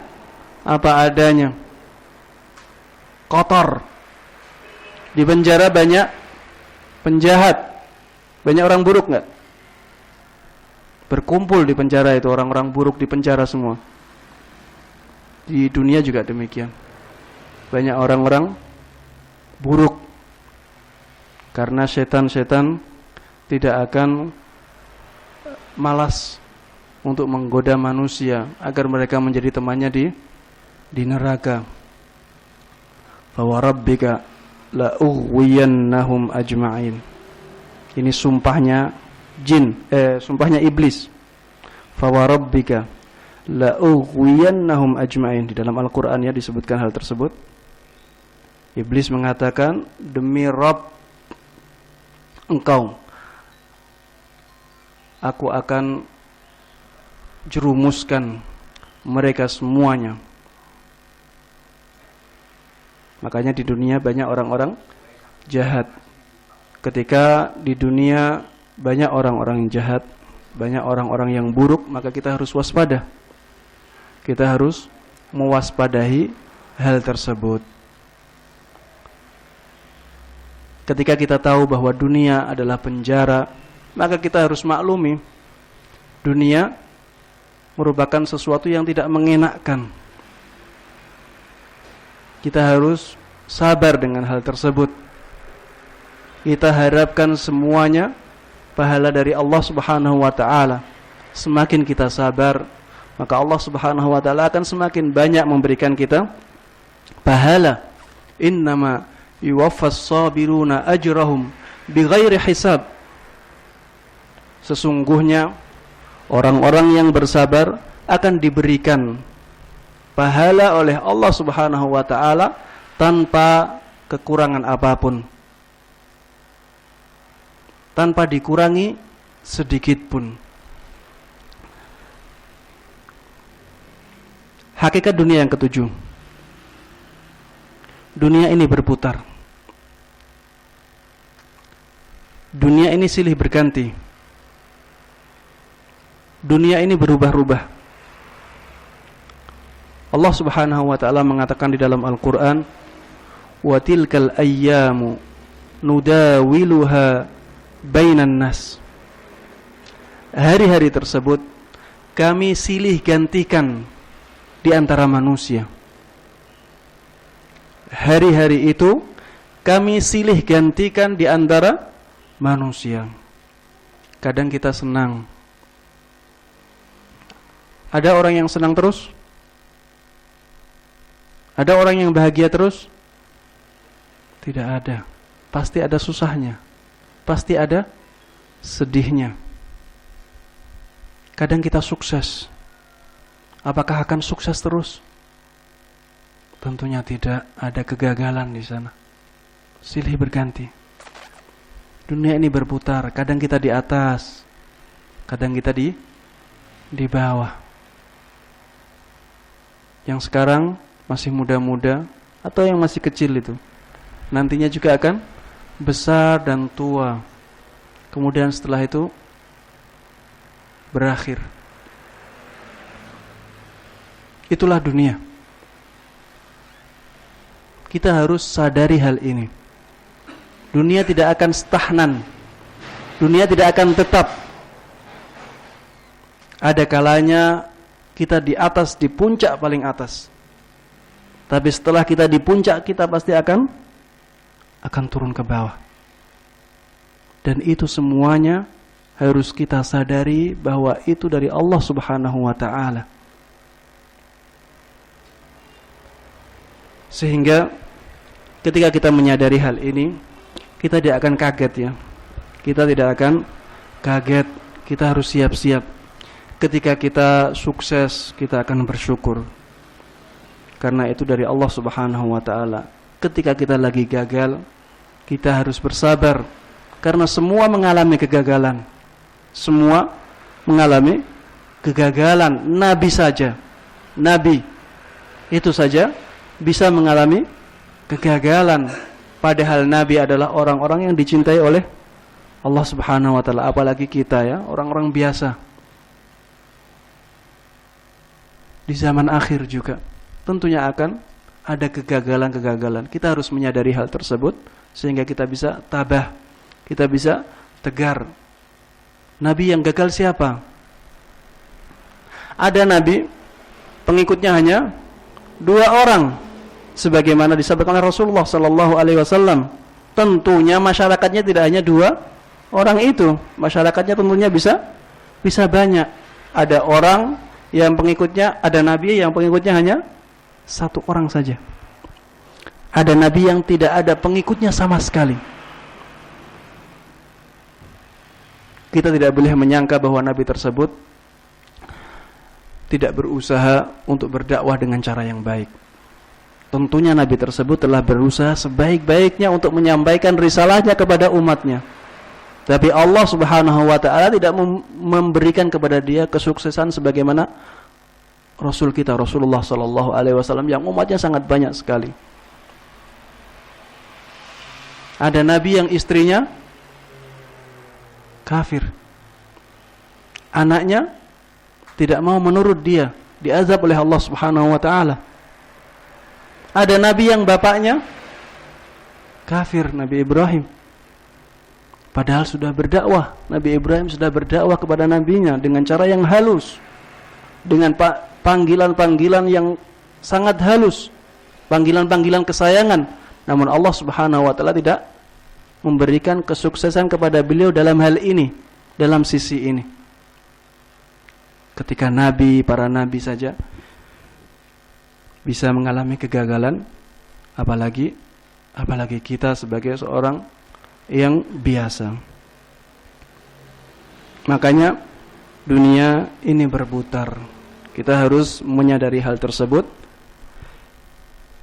apa adanya, kotor. Di penjara banyak penjahat, banyak orang buruk enggak? Berkumpul di penjara itu orang-orang buruk di penjara semua. Di dunia juga demikian. Banyak orang-orang buruk. Karena setan-setan tidak akan malas untuk menggoda manusia agar mereka menjadi temannya di neraka. Fa wa rabbika la ughwiyannahum ajma'in. Ini sumpahnya sumpahnya iblis. Fa wa rabbika la ughwiyannahum ajma'in. Di dalam Al-Qur'an ya disebutkan hal tersebut. Iblis mengatakan, demi Rabb engkau, aku akan jerumuskan mereka semuanya. Makanya di dunia banyak orang-orang jahat. Ketika di dunia banyak orang-orang yang jahat, banyak orang-orang yang buruk, maka kita harus waspada. Kita harus mewaspadai hal tersebut. Ketika kita tahu bahwa dunia adalah penjara, maka kita harus maklumi dunia merupakan sesuatu yang tidak mengenakkan. Kita harus sabar dengan hal tersebut. Kita harapkan semuanya pahala dari Allah Subhanahu wa taala. Semakin kita sabar, maka Allah Subhanahu wa taala akan semakin banyak memberikan kita pahala. Innama yuwaffas sabiruna ajrahum bighairi hisab. Sesungguhnya orang-orang yang bersabar akan diberikan pahala oleh Allah Subhanahu wa taala tanpa kekurangan apapun, tanpa dikurangi sedikit pun. Hakikat dunia yang ketujuh. Dunia ini berputar. Dunia ini silih berganti. Dunia ini berubah-ubah. Allah Subhanahu wa taala mengatakan di dalam Al-Qur'an, "Wa tilkal ayyamu nudawiluha bainan nas." Hari-hari tersebut kami silih gantikan di antara manusia. Hari-hari itu kami silih gantikan di antara manusia. Kadang kita senang. Ada orang yang senang terus? Ada orang yang bahagia terus? Tidak ada. Pasti ada susahnya. Pasti ada sedihnya. Kadang kita sukses. Apakah akan sukses terus? Tentunya tidak. Ada kegagalan di sana. Silih berganti. Dunia ini berputar. Kadang kita di atas, kadang kita di bawah. Yang sekarang masih muda-muda atau yang masih kecil itu, nantinya juga akan besar dan tua. Kemudian setelah itu berakhir. Itulah dunia. Kita harus sadari hal ini. Dunia tidak akan stagnan. Dunia tidak akan tetap. Ada kalanya kita di atas, di puncak paling atas. Tapi setelah kita di puncak, kita pasti akan turun ke bawah. Dan itu semuanya harus kita sadari bahwa itu dari Allah Subhanahu wa taala. Sehingga ketika kita menyadari hal ini, kita tidak akan kaget ya. Kita tidak akan kaget. Kita harus siap-siap. Ketika kita sukses, kita akan bersyukur. Karena itu dari Allah Subhanahu wa taala. Ketika kita lagi gagal, kita harus bersabar. Karena semua mengalami kegagalan. Semua mengalami kegagalan. Nabi saja, Nabi itu saja bisa mengalami kegagalan. Padahal Nabi adalah orang-orang yang dicintai oleh Allah Subhanahu wa taala. Apalagi kita ya, orang-orang biasa. Di zaman akhir juga tentunya akan ada kegagalan-kegagalan. Kita harus menyadari hal tersebut sehingga kita bisa tabah, kita bisa tegar. Nabi yang gagal siapa? Ada nabi pengikutnya hanya 2 orang, sebagaimana disabdakan oleh Rasulullah sallallahu alaihi wasallam. Tentunya masyarakatnya tidak hanya 2 orang itu, masyarakatnya tentunya bisa banyak. Ada orang yang pengikutnya, ada nabi yang pengikutnya hanya 1 orang saja. Ada nabi yang tidak ada pengikutnya sama sekali. Kita tidak boleh menyangka bahwa nabi tersebut tidak berusaha untuk berdakwah dengan cara yang baik. Tentunya nabi tersebut telah berusaha sebaik-baiknya untuk menyampaikan risalahnya kepada umatnya. Tapi Allah Subhanahu wa taala tidak memberikan kepada dia kesuksesan sebagaimana Rasul kita Rasulullah sallallahu alaihi wasallam yang umatnya sangat banyak sekali. Ada nabi yang istrinya kafir. Anaknya tidak mau menurut dia, diazab oleh Allah Subhanahu wa taala. Ada nabi yang bapaknya kafir, Nabi Ibrahim. Padahal sudah berdakwah, Nabi Ibrahim sudah berdakwah kepada nabinya dengan cara yang halus, dengan panggilan-panggilan yang sangat halus, panggilan-panggilan kesayangan. Namun Allah Subhanahu wa taala tidak memberikan kesuksesan kepada beliau dalam hal ini, dalam sisi ini. Ketika nabi, para nabi saja bisa mengalami kegagalan, apalagi apalagi kita sebagai seorang yang biasa. Makanya dunia ini berputar. Kita harus menyadari hal tersebut.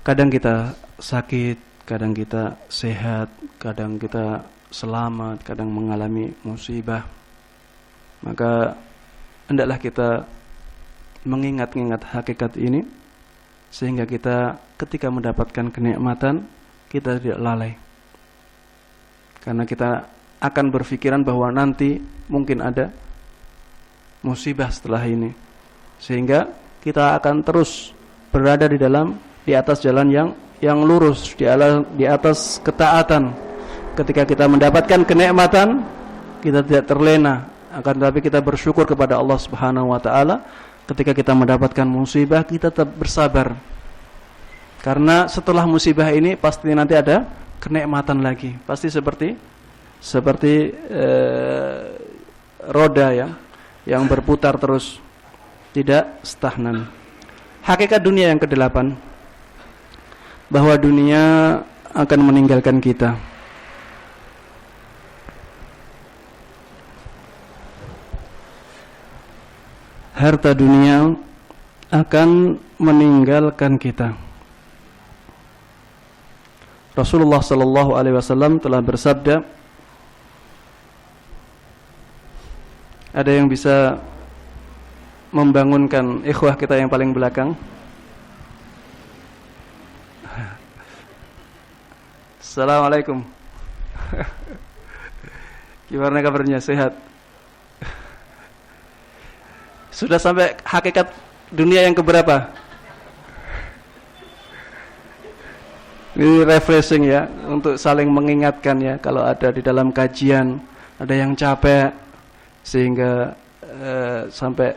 Kadang kita sakit, kadang kita sehat, kadang kita selamat, kadang mengalami musibah. Maka hendaklah kita mengingat-ingat hakikat ini, sehingga kita ketika mendapatkan kenikmatan, kita tidak lalai. Karena kita akan berpikiran bahwa nanti mungkin ada musibah setelah ini, sehingga kita akan terus berada di atas jalan yang lurus, di atas ketaatan. Ketika kita mendapatkan kenikmatan, kita tidak terlena, akan tetapi kita bersyukur kepada Allah Subhanahu wa taala. Ketika kita mendapatkan musibah, kita tetap bersabar. Karena setelah musibah ini pasti nanti ada kenikmatan lagi. Pasti seperti roda ya, yang berputar terus, tidak stagnan. Hakikat dunia yang ke-8, bahwa dunia akan meninggalkan kita. Harta dunia akan meninggalkan kita. Rasulullah sallallahu alaihi wasallam telah bersabda, ada yang bisa membangunkan ikhwah kita yang paling belakang? Assalamualaikum. Gimana kabarnya? Sehat? Sudah sampai hakikat dunia yang keberapa? Ini refreshing ya, untuk saling mengingatkan ya. Kalau ada di dalam kajian ada yang capek sehingga sampai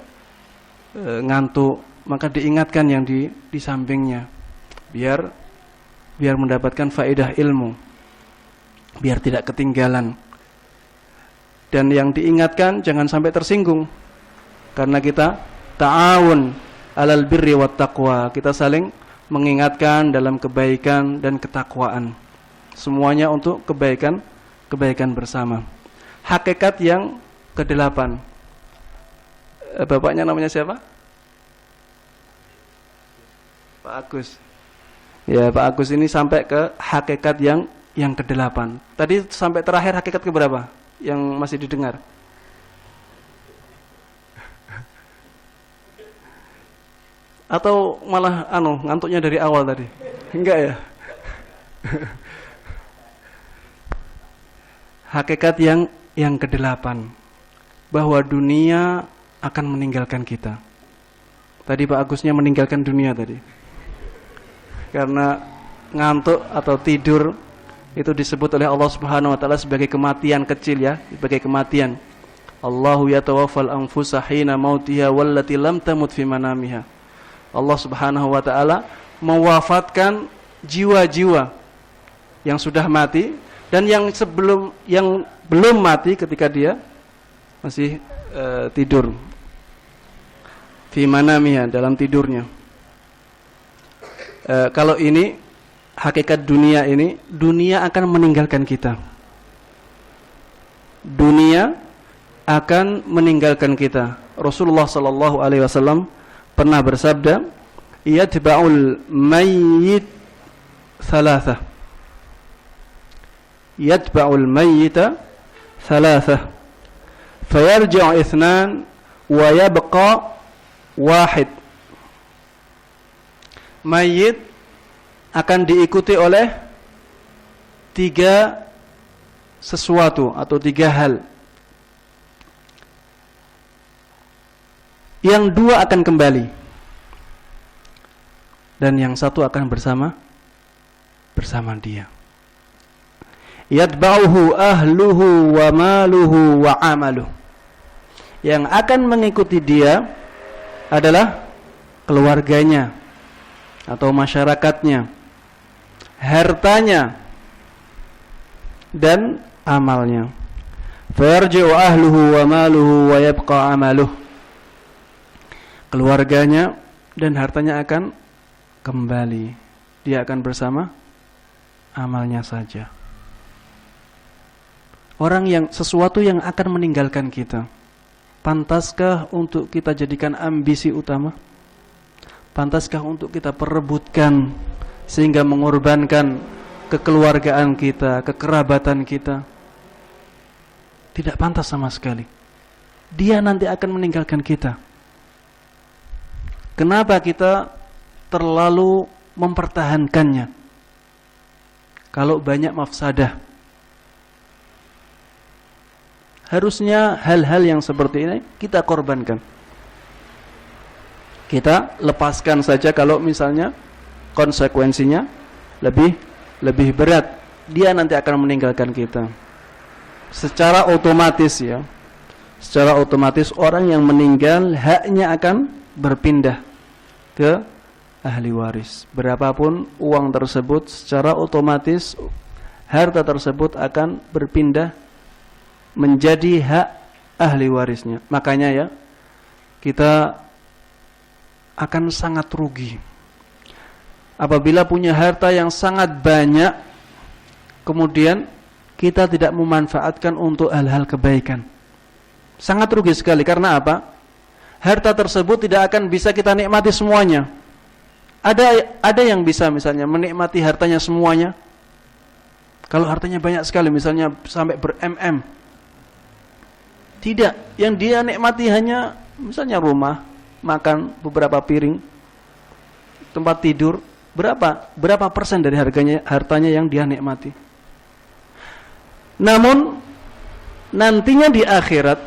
ngantuk, maka diingatkan yang di sampingnya, biar mendapatkan faedah ilmu, biar tidak ketinggalan. Dan yang diingatkan jangan sampai tersinggung, karena kita ta'awun alal birri wat taqwa, kita saling mengingatkan dalam kebaikan dan ketakwaan, semuanya untuk kebaikan bersama. Hakikat yang ke-8, bapaknya namanya siapa? Pak Agus. Ya, Pak Agus ini sampai ke hakikat yang ke-8. Tadi sampai terakhir hakikat keberapa yang masih didengar? Atau malah ngantuknya dari awal tadi? Enggak ya? Hakikat yang ke-8, bahwa dunia akan meninggalkan kita. Tadi Pak Agusnya meninggalkan dunia tadi, karena ngantuk atau tidur itu disebut oleh Allah Subhanahu wa taala sebagai kematian kecil ya, sebagai kematian. Allahu yatawaffal anfusa hina mautiha wallati lam tamut fi manamiha. Allah Subhanahu wa taala mewafatkan jiwa-jiwa yang sudah mati dan yang belum mati ketika dia masih tidur. Fi manamiha, dalam tidurnya. Kalau ini hakikat dunia ini, dunia akan meninggalkan kita. Dunia akan meninggalkan kita. Rasulullah sallallahu alaihi wasallam pernah bersabda, yatba'ul mayyit thalathah. Yatba'ul mayyita thalathah. Fayarji'u ithnan wa yabqa wahid. Mayit akan diikuti oleh 3 sesuatu atau 3 hal. Yang 2 akan kembali, dan yang 1 akan bersama dia. Yatba'uhu ahluhu wa maluhu wa amaluhu. Yang akan mengikuti dia adalah keluarganya atau masyarakatnya, hartanya, dan amalnya. Farji'u ahluhu wa maluhu wa yabqa amaluhu. Keluarganya dan hartanya akan kembali, dia akan bersama amalnya saja. Sesuatu yang akan meninggalkan kita, pantaskah untuk kita jadikan ambisi utama? Pantaskah untuk kita perebutkan sehingga mengorbankan kekeluargaan kita, kekerabatan kita? Tidak pantas sama sekali. Dia nanti akan meninggalkan kita. Kenapa kita terlalu mempertahankannya? Kalau banyak mafsadah. Harusnya hal-hal yang seperti ini kita korbankan. Kita lepaskan saja kalau misalnya konsekuensinya lebih berat. Dia nanti akan meninggalkan kita. Secara otomatis ya. Secara otomatis orang yang meninggal haknya akan berpindah ke ahli waris. Berapapun uang tersebut, secara otomatis harta tersebut akan berpindah menjadi hak ahli warisnya. Makanya ya, kita akan sangat rugi apabila punya harta yang sangat banyak, kemudian kita tidak memanfaatkan untuk hal-hal kebaikan. Sangat rugi sekali. Karena apa? Harta tersebut tidak akan bisa kita nikmati semuanya. Ada yang bisa misalnya menikmati hartanya semuanya. Kalau hartanya banyak sekali, misalnya sampai ber-mm. Tidak, yang dia nikmati hanya misalnya rumah, makan, beberapa piring, tempat tidur. Berapa persen dari hartanya yang dia nikmati? Namun nantinya di akhirat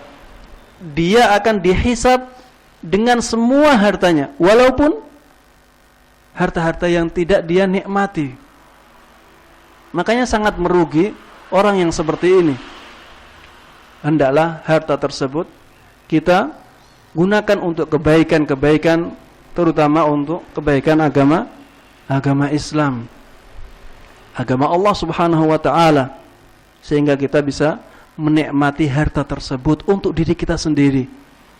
dia akan dihisab dengan semua hartanya, walaupun harta-harta yang tidak dia nikmati. Makanya sangat merugi orang yang seperti ini. Hendaklah harta tersebut kita gunakan untuk kebaikan-kebaikan, terutama untuk kebaikan agama Islam, agama Allah Subhanahu wa taala, sehingga kita bisa menikmati harta tersebut untuk diri kita sendiri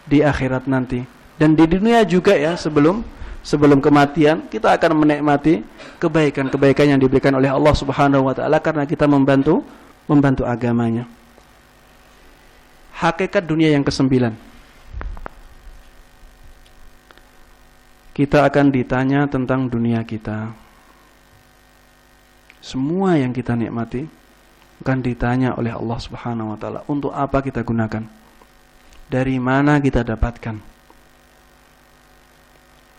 di akhirat nanti. Dan di dunia juga ya, sebelum kematian kita akan menikmati kebaikan-kebaikan yang diberikan oleh Allah Subhanahu wa taala karena kita membantu agamanya. Hakikat dunia yang ke-9. Kita akan ditanya tentang dunia kita. Semua yang kita nikmati akan ditanya oleh Allah Subhanahu wa taala, untuk apa kita gunakan? Dari mana kita dapatkan?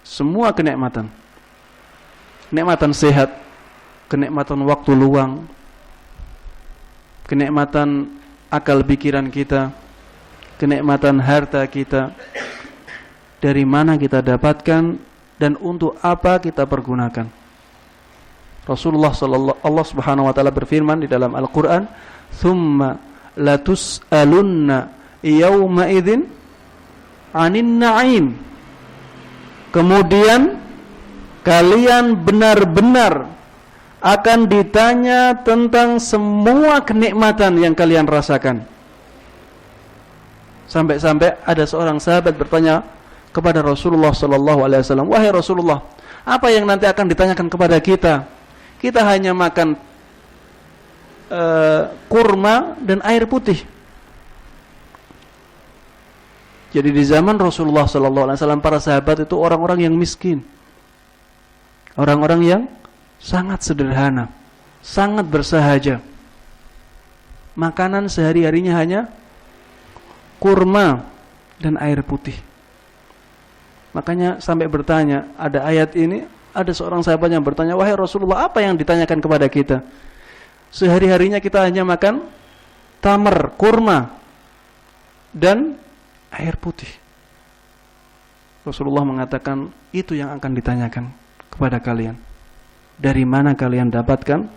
Semua kenikmatan. Kenikmatan sehat, kenikmatan waktu luang, kenikmatan akal pikiran kita, kenikmatan harta kita. Dari mana kita dapatkan dan untuk apa kita pergunakan? Allah Subhanahu wa taala berfirman di dalam Al-Qur'an, "Tsumma latus'alunna yawma idzin 'anin na'im." Kemudian kalian benar-benar akan ditanya tentang semua kenikmatan yang kalian rasakan. Sampai-sampai ada seorang sahabat bertanya kepada Rasulullah sallallahu alaihi wasallam, "Wahai Rasulullah, apa yang nanti akan ditanyakan kepada kita? Kita hanya makan kurma dan air putih." Jadi di zaman Rasulullah sallallahu alaihi wasallam, para sahabat itu orang-orang yang miskin. Orang-orang yang sangat sederhana, sangat bersahaja. Makanan sehari-harinya hanya kurma dan air putih. Makanya sampai bertanya, ada ayat ini, ada seorang sahabat yang bertanya, "Wahai Rasulullah, apa yang ditanyakan kepada kita? Sehari-harinya kita hanya makan tamar, kurma, dan air putih." Rasulullah mengatakan, itu yang akan ditanyakan kepada kalian. Dari mana kalian dapatkan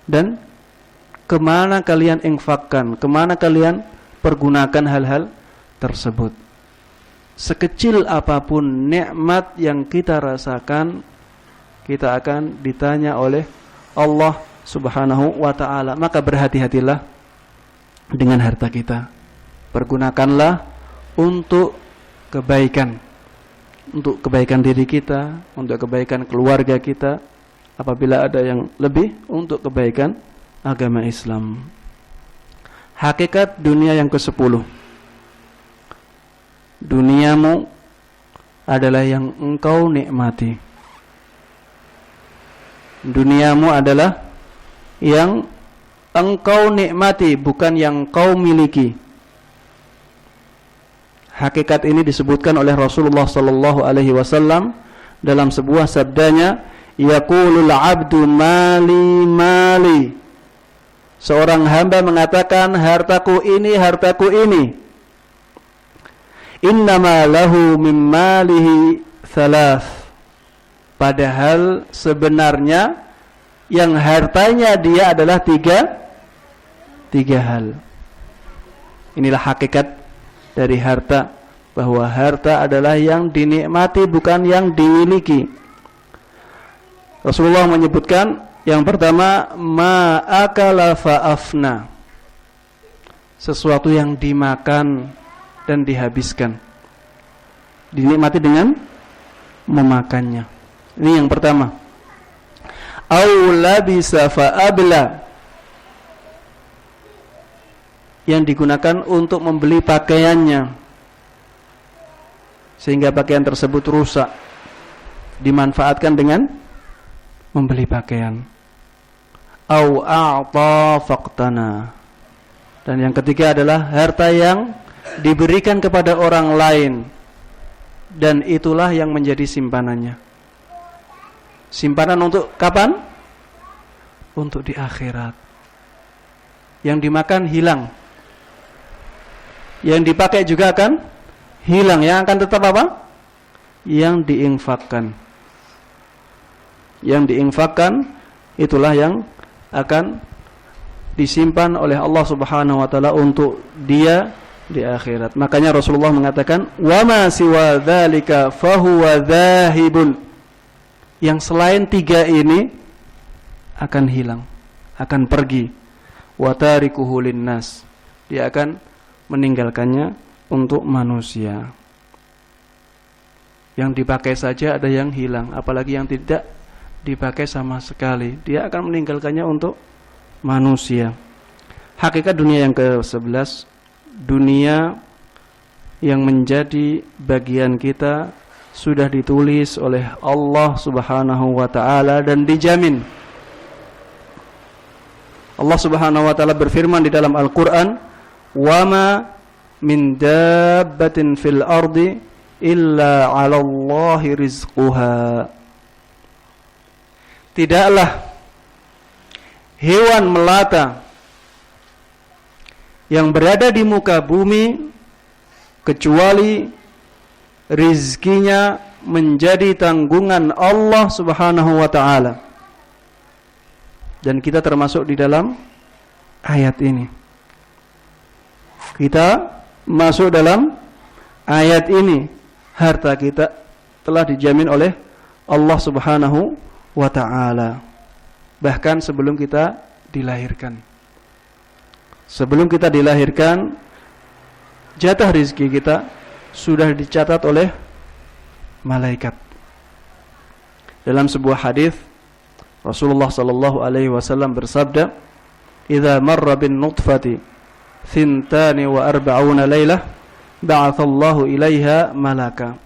dan kemana kalian infakkan, kemana kalian pergunakan hal-hal tersebut. Sekecil apapun nikmat yang kita rasakan, kita akan ditanya oleh Allah Subhanahu wa ta'ala. Maka berhati-hatilah dengan harta kita. Pergunakanlah untuk kebaikan. Untuk kebaikan diri kita, untuk kebaikan keluarga kita, apabila ada yang lebih untuk kebaikan agama Islam. Hakikat dunia yang ke-10. Duniamu adalah yang engkau nikmati. Duniamu adalah yang engkau nikmati, bukan yang kau miliki. Hakikat ini disebutkan oleh Rasulullah sallallahu alaihi wasallam dalam sebuah sabdanya, yaqulul 'abdu mali mali. Seorang hamba mengatakan, hartaku ini, hartaku ini. Innama lahu min malihi thalath. Padahal sebenarnya yang hartanya dia adalah tiga hal. Inilah hakikat dari harta, bahwa harta adalah yang dinikmati, bukan yang dimiliki. Rasulullah menyebutkan yang pertama, ma'akala fa'afna, sesuatu yang dimakan dan dihabiskan, dinikmati dengan memakannya. Ini yang pertama. Au labisa fa'abla, yang digunakan untuk membeli pakaiannya sehingga pakaian tersebut rusak, dimanfaatkan dengan membeli pakaian. Au a'ta faqtana, dan yang ketiga adalah harta yang diberikan kepada orang lain, dan itulah yang menjadi simpanannya. Simpanan untuk kapan? Untuk di akhirat. Yang dimakan hilang, yang dipakai juga akan hilang. Yang akan tetap apa? Yang diinfakkan. Yang diinfakkan itulah yang akan disimpan oleh Allah Subhanahu wa taala untuk dia di akhirat. Makanya Rasulullah mengatakan, "Wa ma siwa dzalika fahuwa dzahibun." Yang selain tiga ini akan hilang, akan pergi. Wa tarikuhu linnas. Dia akan meninggalkannya untuk manusia. Yang dipakai saja ada yang hilang, apalagi yang tidak dipakai sama sekali. Dia akan meninggalkannya untuk manusia. Hakikat dunia yang ke-11, dunia yang menjadi bagian kita sudah ditulis oleh Allah Subhanahu wa taala dan dijamin. Allah Subhanahu wa taala berfirman di dalam Al-Qur'an, "Wa ma min dabbatin fil ardi illa 'alallahi rizquha." Tidaklah hewan melata yang berada di muka bumi kecuali rizkinya menjadi tanggungan Allah Subhanahu wa taala. Dan kita termasuk di dalam ayat ini. Kita masuk dalam ayat ini. Harta kita telah dijamin oleh Allah Subhanahu wa ta'ala. Bahkan sebelum kita dilahirkan. Sebelum kita dilahirkan, jatah rizki kita sudah dicatat oleh malaikat. Dalam sebuah hadis Rasulullah sallallahu alaihi wasallam bersabda, "Idza marra bin nutfati 42 lailah, ba'atsallahu ilaiha malaka."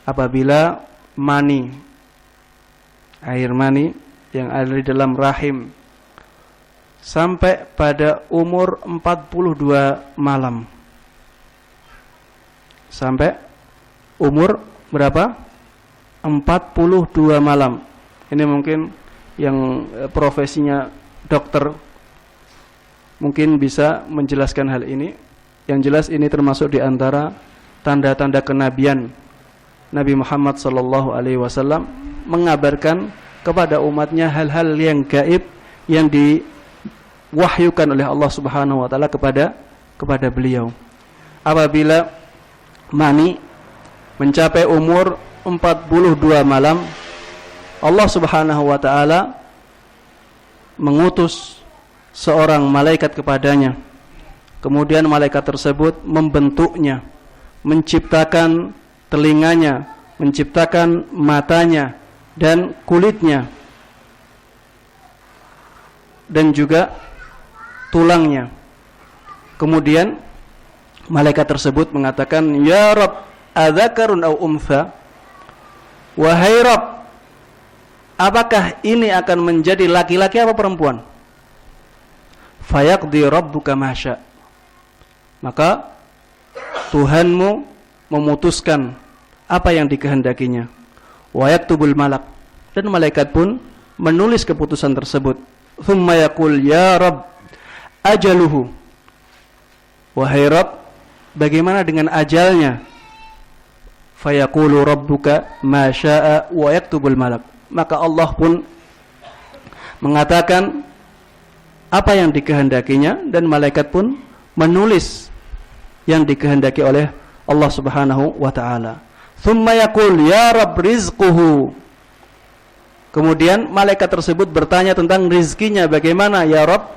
Apabila mani, air mani yang ada di dalam rahim sampai pada umur 42 malam. Sampai umur berapa? 42 malam. Ini mungkin yang profesinya dokter mungkin bisa menjelaskan hal ini. Yang jelas ini termasuk di antara tanda-tanda kenabian Nabi Muhammad sallallahu alaihi wasallam, mengabarkan kepada umatnya hal-hal yang gaib yang diwahyukan oleh Allah Subhanahu wa taala kepada beliau. Apabila mani mencapai umur 42 malam, Allah Subhanahu wa taala mengutus seorang malaikat kepadanya. Kemudian malaikat tersebut membentuknya, menciptakan telinganya, menciptakan matanya, dan kulitnya dan juga tulangnya. Kemudian malaikat tersebut mengatakan, "Ya Rabb, adzakarun aw untha?" Wahai Rabb, apakah ini akan menjadi laki-laki apa perempuan? Fayaqdi rabbuka ma syaa. Maka Tuhanmu memutuskan apa yang dikehendakinya. Wa yaktubul malak, dan malaikat pun menulis keputusan tersebut. Tsumma yaqul, "Ya Rabb, ajaluhu." Wahai Rabb, bagaimana dengan ajalnya? Fayaqulu rabbuka ma syaa wa yaktubul malak. Maka Allah pun mengatakan apa yang dikehendakinya, dan malaikat pun menulis yang dikehendaki oleh Allah Subhanahu wa taala. Tsumma yaqul, "Ya Rabb, rizquhu." Kemudian malaikat tersebut bertanya tentang rizkinya, bagaimana ya Rabb?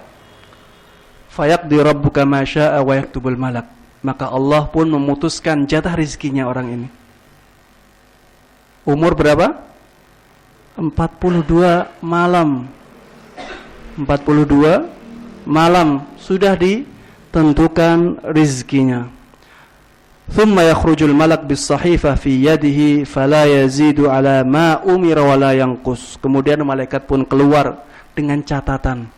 Fayaqdi rabbuka ma syaa wa yaktubul malak. Maka Allah pun memutuskan jatah rizkinya orang ini. Umur berapa? 42 malam. 42 malam sudah ditentukan rizkinya. Thumma yakhrujul malak bis sahifah fi yadihi fala yazidu ala ma umira wa la yanqus. Kemudian malaikat pun keluar dengan catatan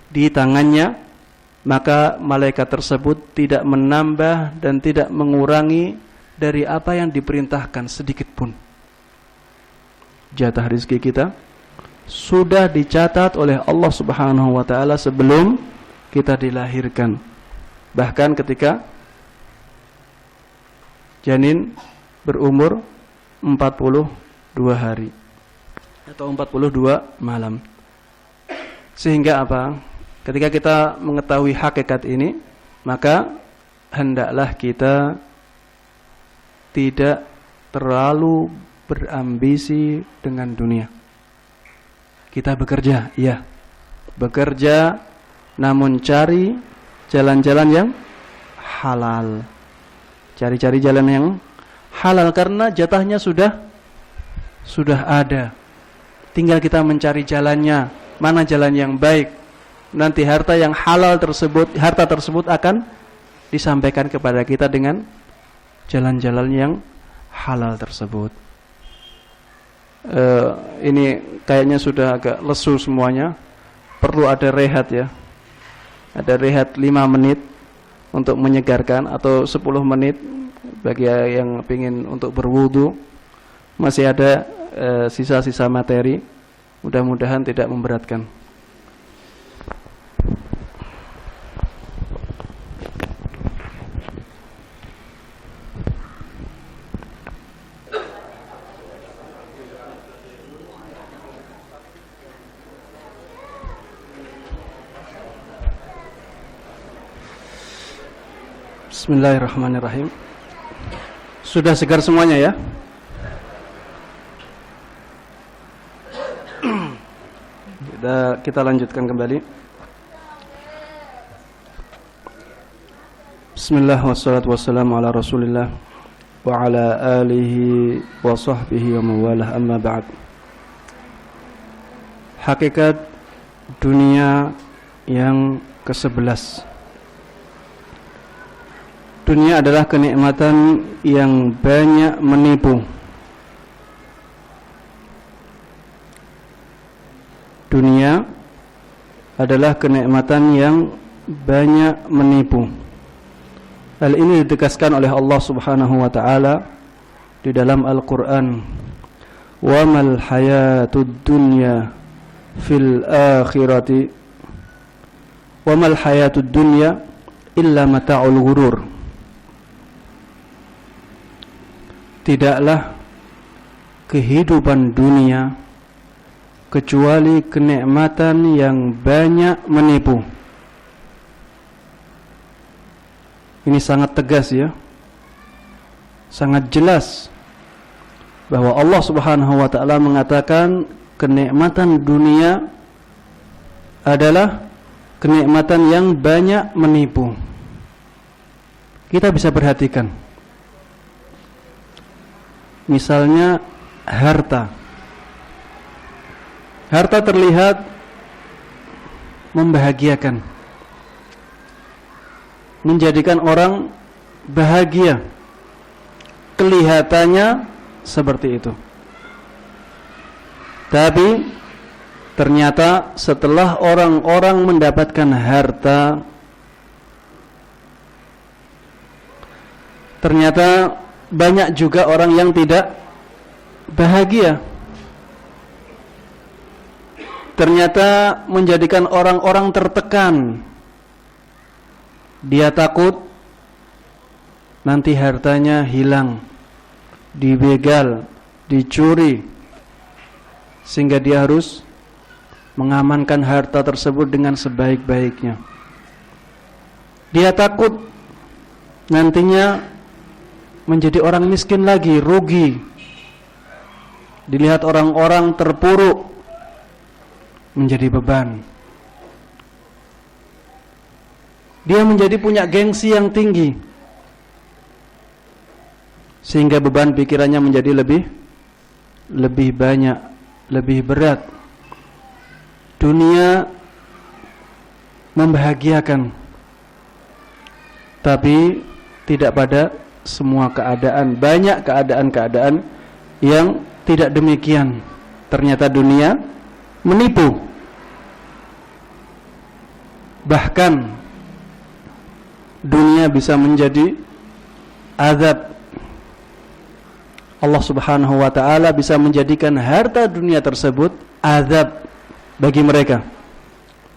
di tangannya, maka malaikat tersebut tidak menambah dan tidak mengurangi dari apa yang diperintahkan sedikit pun. Jatah rezeki kita sudah dicatat oleh Allah Subhanahu wa taala sebelum kita dilahirkan. Bahkan ketika janin berumur 42 hari atau 42 malam. Sehingga apa? Ketika kita mengetahui hakikat ini, maka hendaklah kita tidak terlalu berambisi dengan dunia. Kita bekerja, iya, bekerja, namun cari jalan-jalan yang halal. Cari-cari jalan yang halal, karena jatahnya sudah ada. Tinggal kita mencari jalannya, mana jalan yang baik. Nanti harta yang halal tersebut, harta tersebut akan disampaikan kepada kita dengan jalan-jalan yang halal tersebut. Ini kayaknya sudah agak lesu semuanya. Perlu ada rehat ya. Ada rehat 5 menit untuk menyegarkan, atau 10 menit bagi yang ingin untuk berwudu. Masih ada sisa-sisa materi. Mudah-mudahan tidak memberatkan. Bismillahirrahmanirrahim. Sudah segar semuanya ya? Kita lanjutkan kembali. Bismillah wassalatu wassalamu ala Rasulillah wa ala alihi wa sahbihi wa mawalah, amma ba'd. Hakikat dunia yang ke-11. Dunia adalah kenikmatan yang banyak menipu. Dunia adalah kenikmatan yang banyak menipu. Hal ini ditegaskan oleh Allah Subhanahu wa taala di dalam Al-Qur'an. Wa mal hayatud dunya fil akhirati wa mal hayatud dunya illa mata'ul ghurur. Tidaklah kehidupan dunia kecuali kenikmatan yang banyak menipu. Ini sangat tegas ya, sangat jelas bahwa Allah Subhanahu wa taala mengatakan kenikmatan dunia adalah kenikmatan yang banyak menipu. Kita bisa perhatikan, misalnya harta. Harta terlihat membahagiakan, menjadikan orang bahagia. Kelihatannya seperti itu. Tapi ternyata setelah orang-orang mendapatkan harta, ternyata banyak juga orang yang tidak bahagia. Ternyata menjadikan orang-orang tertekan. Dia takut nanti hartanya hilang, dibegal, dicuri, sehingga dia harus mengamankan harta tersebut dengan sebaik-baiknya. Dia takut nantinya menjadi orang miskin lagi, rugi. Dilihat orang-orang terpuruk, menjadi beban. Dia menjadi punya gengsi yang tinggi, sehingga beban pikirannya menjadi lebih banyak, lebih berat. Dunia membahagiakan, tapi tidak pada semua keadaan. Banyak keadaan-keadaan yang tidak demikian. Ternyata dunia menipu. Bahkan dunia bisa menjadi azab. Allah Subhanahu wa ta'ala bisa menjadikan harta dunia tersebut azab bagi mereka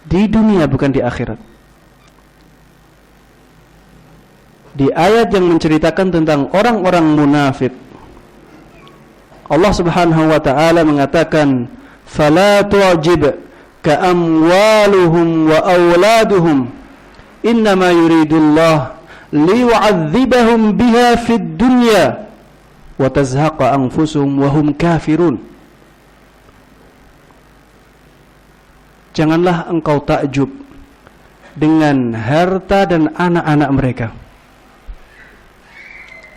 di dunia, bukan di akhirat. Di ayat yang menceritakan tentang orang-orang munafik, Allah Subhanahu wa ta'ala mengatakan, "Fala tu'jib ka'amwaluhum wa awladuhum, innama yuridullah liyu'adzibahum biha fid dunya wa tazhaqa anfusuhum wa hum kafirun." Janganlah engkau takjub dengan harta dan anak-anak mereka,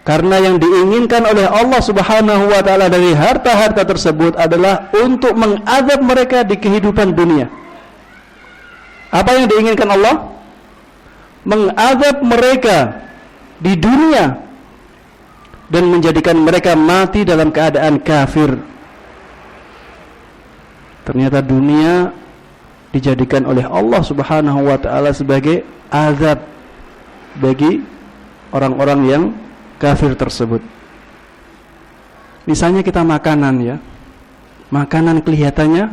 karena yang diinginkan oleh Allah Subhanahu wa ta'ala dari harta-harta tersebut adalah untuk mengazab mereka di kehidupan dunia. Apa yang diinginkan Allah? Mengazab mereka di dunia dan menjadikan mereka mati dalam keadaan kafir. Ternyata dunia dijadikan oleh Allah Subhanahu wa ta'ala sebagai azab bagi orang-orang yang kafir tersebut. Misalnya kita makanan ya, makanan kelihatannya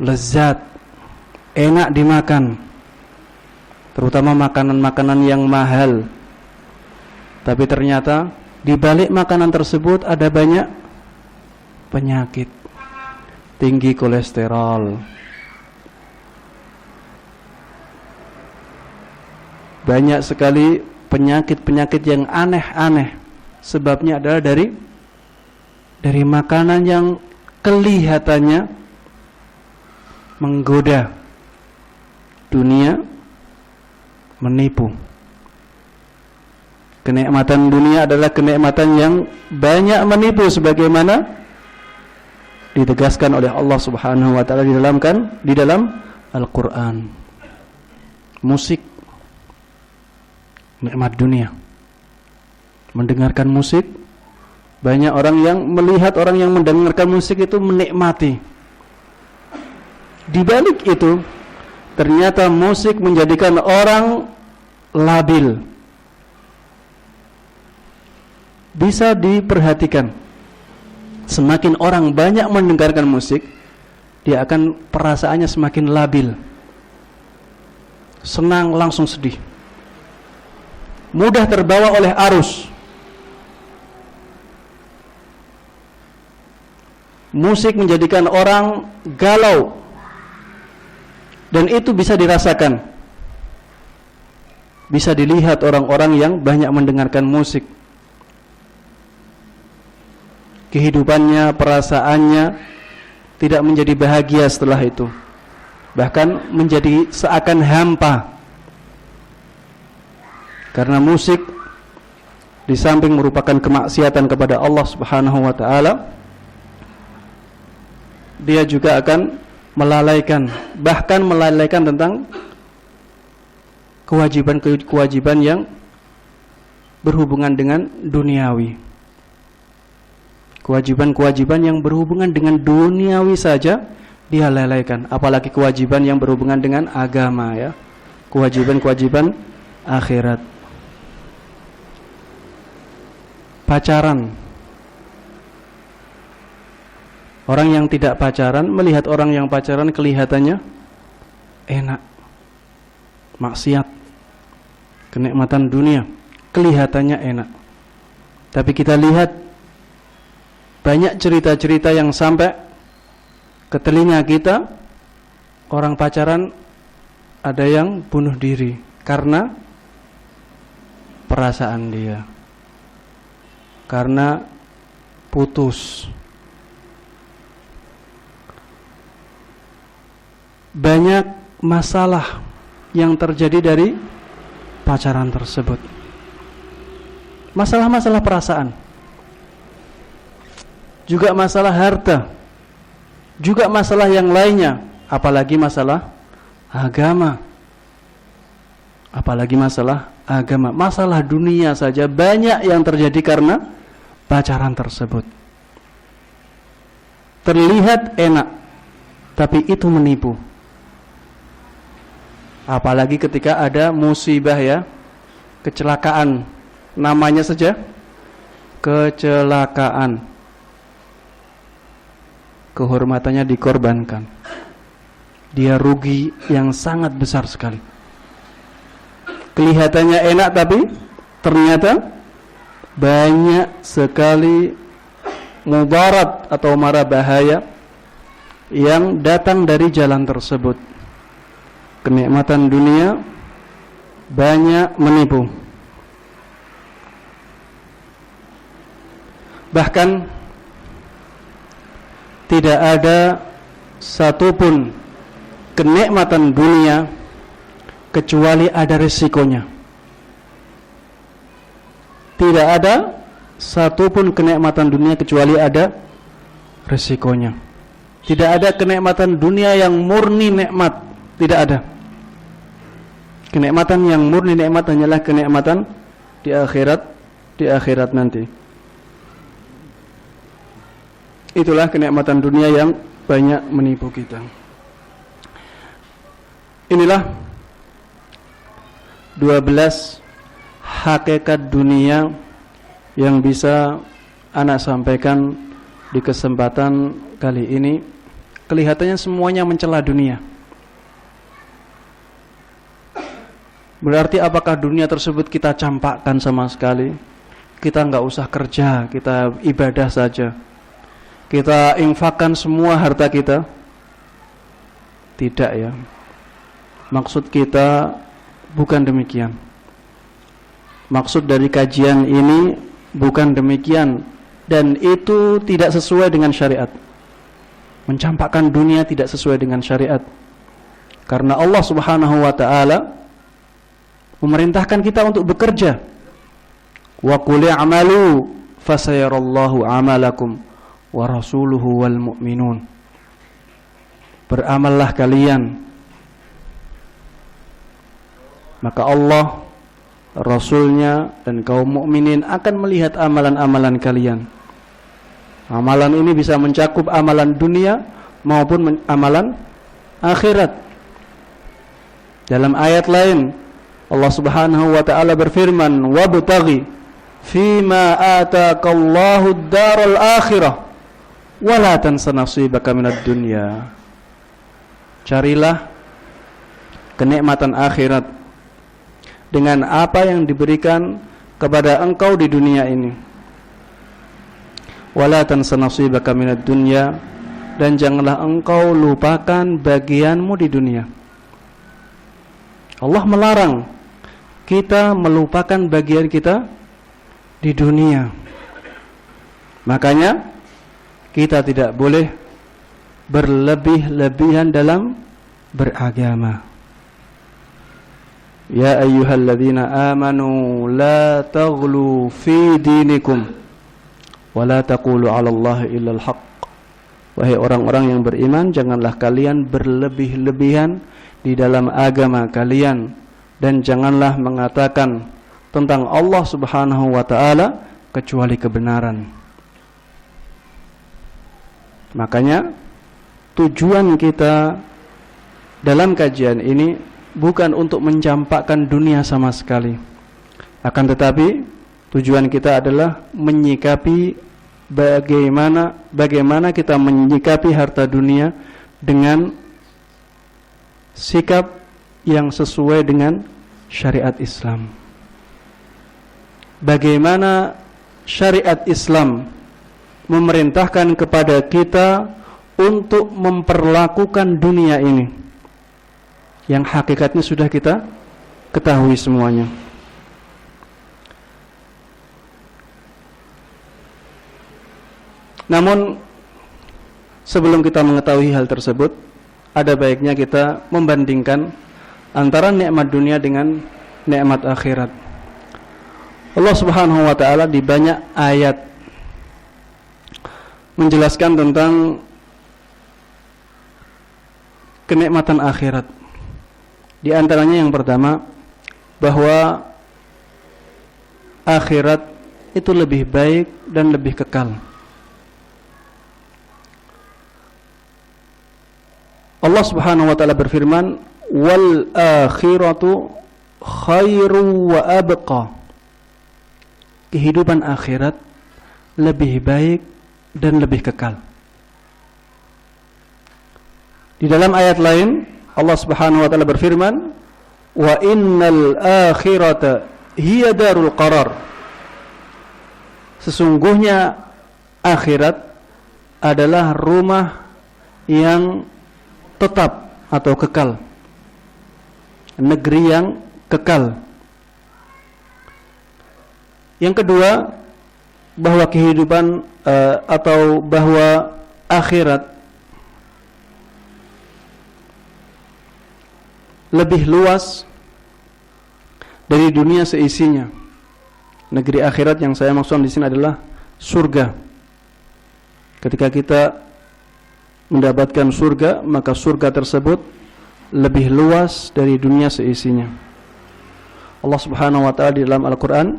lezat, enak dimakan, terutama makanan-makanan yang mahal. Tapi ternyata di balik makanan tersebut ada banyak penyakit, tinggi kolesterol, banyak sekali penyakit-penyakit yang aneh-aneh. Sebabnya adalah dari makanan yang kelihatannya menggoda, dunia menipu. Kenikmatan dunia adalah kenikmatan yang banyak menipu, sebagaimana ditegaskan oleh Allah Subhanahu wa ta'ala di dalam Al-Quran. Musik, nikmat dunia. Mendengarkan musik, banyak orang yang melihat orang yang mendengarkan musik itu menikmati. Di balik itu, ternyata musik menjadikan orang labil. Bisa diperhatikan, semakin orang banyak mendengarkan musik, dia akan perasaannya semakin labil. Senang langsung sedih, mudah terbawa oleh arus. Musik menjadikan orang galau, dan itu bisa dirasakan, bisa dilihat orang-orang yang banyak mendengarkan musik. Kehidupannya, perasaannya tidak menjadi bahagia setelah itu, bahkan menjadi seakan hampa. Karena musik di samping merupakan kemaksiatan kepada Allah Subhanahu wa ta'ala, dia juga akan melalaikan, bahkan melalaikan tentang kewajiban-kewajiban yang berhubungan dengan duniawi. Kewajiban-kewajiban yang berhubungan dengan duniawi saja dia lalaikan, apalagi kewajiban yang berhubungan dengan agama, ya. Kewajiban-kewajiban akhirat. Pacaran. Orang yang tidak pacaran melihat orang yang pacaran kelihatannya enak. Maksiat. Kenikmatan dunia kelihatannya enak. Tapi kita lihat banyak cerita-cerita yang sampai ke telinga kita, orang pacaran ada yang bunuh diri karena perasaan dia, karena putus. Banyak masalah yang terjadi dari pacaran tersebut. Masalah-masalah perasaan, juga masalah harta, juga masalah yang lainnya, apalagi masalah agama. Apalagi masalah agama, masalah dunia saja banyak yang terjadi karena pacaran tersebut. Terlihat enak, tapi itu menipu. Apalagi ketika ada musibah, ya, kecelakaan, namanya saja kecelakaan, kehormatannya dikorbankan, dia rugi yang sangat besar sekali. Kelihatannya enak, tapi ternyata banyak sekali mudarat atau mara bahaya yang datang dari jalan tersebut. Kenikmatan dunia banyak menipu. Bahkan tidak ada satupun kenikmatan dunia kecuali ada risikonya. Tidak ada satupun kenikmatan dunia kecuali ada risikonya. Tidak ada kenikmatan dunia yang murni nikmat, tidak ada. Kenikmatan yang murni nikmat hanyalah kenikmatan di akhirat nanti. Itulah kenikmatan dunia yang banyak menipu kita. Inilah 12 hakikat dunia yang bisa anak sampaikan di kesempatan kali ini. Kelihatannya semuanya mencela dunia. Berarti apakah dunia tersebut kita campakkan sama sekali? Kita enggak usah kerja, kita ibadah saja. Kita infakkan semua harta kita? Tidak, ya. Maksud kita bukan demikian. Maksud dari kajian ini bukan demikian, dan itu tidak sesuai dengan syariat. Mencampakkan dunia tidak sesuai dengan syariat. Karena Allah Subhanahu wa ta'ala memerintahkan kita untuk bekerja. Wa qul i'malu fasayarallahu 'amalakum wa rasuluhu wal mu'minun. Beramallah kalian, maka Allah, Rasulnya, dan kaum mukminin akan melihat amalan-amalan kalian. Amalan ini bisa mencakup amalan dunia maupun amalan akhirat. Dalam ayat lain Allah Subhanahu wa ta'ala berfirman, wabtaghi fima ataakallahu ad-daral akhirah wa la tansa nasibaka minad dunya. Carilah kenikmatan akhirat dengan apa yang diberikan kepada engkau di dunia ini. Wa la tansa nasibaka minad dunya, dan janganlah engkau lupakan bagianmu di dunia. Allah melarang kita melupakan bagian kita di dunia. Makanya kita tidak boleh berlebih-lebihan dalam beragama. Ya ayyuhalladzina amanu la taghlu fi dinikum wa la taqulu 'ala Allahi illal haqq Wahai orang-orang yang beriman, janganlah kalian berlebih-lebihan di dalam agama kalian, dan janganlah mengatakan tentang Allah Subhanahu wa ta'ala kecuali kebenaran. Makanya tujuan kita dalam kajian ini bukan untuk mencampakkan dunia sama sekali. Akan tetapi tujuan kita adalah menyikapi bagaimana kita menyikapi harta dunia dengan sikap yang sesuai dengan syariat Islam. Bagaimana syariat Islam memerintahkan kepada kita untuk memperlakukan dunia ini, yang hakikatnya sudah kita ketahui semuanya. Namun sebelum kita mengetahui hal tersebut, ada baiknya kita membandingkan antara nikmat dunia dengan nikmat akhirat. Allah Subhanahu wa ta'ala di banyak ayat menjelaskan tentang kenikmatan akhirat. Di antaranya yang pertama, bahwa akhirat itu lebih baik dan lebih kekal. Allah Subhanahu wa ta'ala berfirman, wal akhiratu khairu wa abqa. Kehidupan akhirat lebih baik dan lebih kekal. Di dalam ayat lain Allah Subhanahu wa ta'ala berfirman, wa innal akhirata hiya darul qarar. Sesungguhnya akhirat adalah rumah yang tetap atau kekal, negeri yang kekal. Yang kedua, bahwa kehidupan atau bahwa akhirat lebih luas dari dunia seisinya. Negeri akhirat yang saya maksud di sini adalah surga. Ketika kita mendapatkan surga, maka surga tersebut lebih luas dari dunia seisinya. Allah Subhanahu wa ta'ala di dalam Al-Qur'an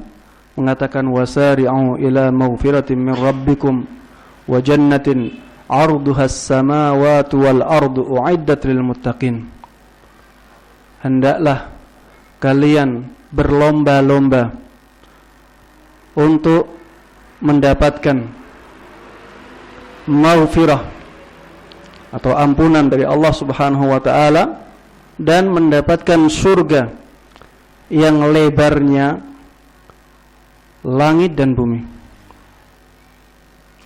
mengatakan, wasari'u ila maghfiratin min rabbikum wa jannatin 'arduhas samawati wal ardu u'iddat lil muttaqin. Hendaklah kalian berlomba-lomba untuk mendapatkan maghfirah atau ampunan dari Allah Subhanahu wa ta'ala, dan mendapatkan surga yang lebarnya langit dan bumi.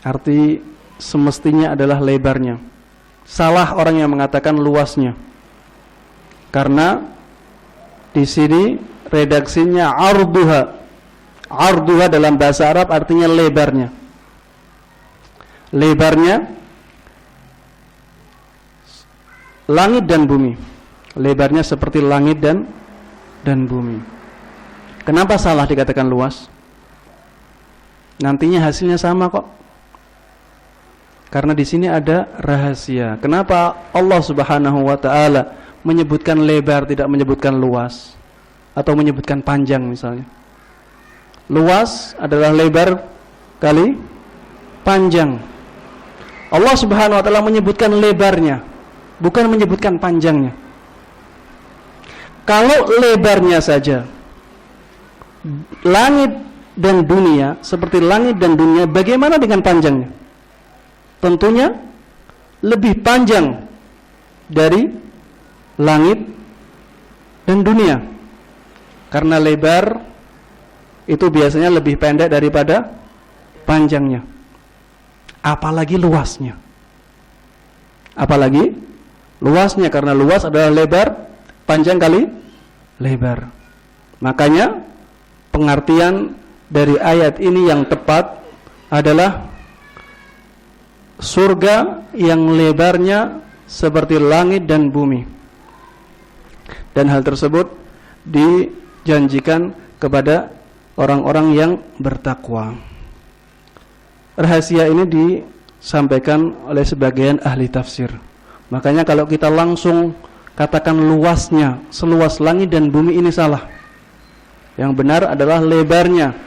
Arti semestinya adalah lebarnya. Salah orang yang mengatakan luasnya, karena di sini redaksinya arduha. Arduha dalam bahasa Arab artinya lebarnya. Lebarnya langit dan bumi. Lebarnya seperti langit dan bumi. Kenapa salah dikatakan luas? Nantinya hasilnya sama kok. Karena di sini ada rahasia. Kenapa Allah Subhanahu wa ta'ala menyebutkan lebar, tidak menyebutkan luas, atau menyebutkan panjang misalnya? Luas adalah lebar kali panjang. Allah Subhanahu wa ta'ala menyebutkan lebarnya, bukan menyebutkan panjangnya. Kalau lebarnya saja langit dan dunia, seperti langit dan dunia, bagaimana dengan panjangnya? Tentunya lebih panjang dari langit dan dunia, karena lebar itu biasanya lebih pendek daripada panjangnya. Apalagi luasnya. Apalagi luasnya, karena luas adalah lebar, panjang kali lebar. Makanya pengertian dari ayat ini yang tepat adalah surga yang lebarnya seperti langit dan bumi. Dan hal tersebut dijanjikan kepada orang-orang yang bertakwa. Rahasia ini disampaikan oleh sebagian ahli tafsir. Makanya kalau kita langsung katakan luasnya, seluas langit dan bumi, ini salah. Yang benar adalah lebarnya.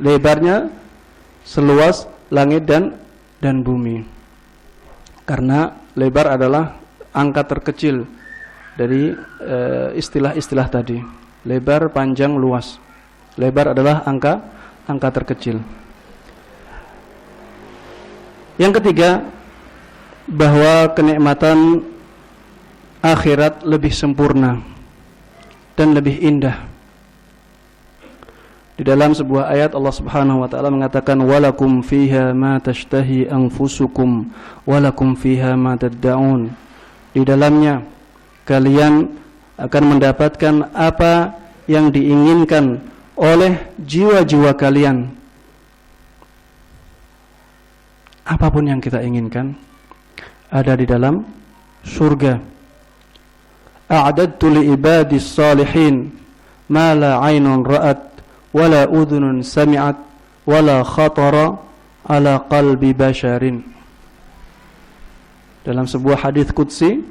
Lebarnya seluas langit dan bumi. Karena lebar adalah angka terkecil dari istilah-istilah tadi. Lebar, panjang, luas. Lebar adalah angka terkecil. Yang ketiga, bahwa kenikmatan akhirat lebih sempurna dan lebih indah. Di dalam sebuah ayat Allah Subhanahu wa taala mengatakan walakum fiha ma tashtahi anfusukum walakum fiha ma tad'un. Di dalamnya kalian akan mendapatkan apa yang diinginkan oleh jiwa-jiwa kalian. Apapun yang kita inginkan ada di dalam surga. A'dadtu li ibadis salihin ma la 'ainun ra'at wala udhunun sami'at wala khatara ala qalbi basharin. Dalam sebuah hadis qudsi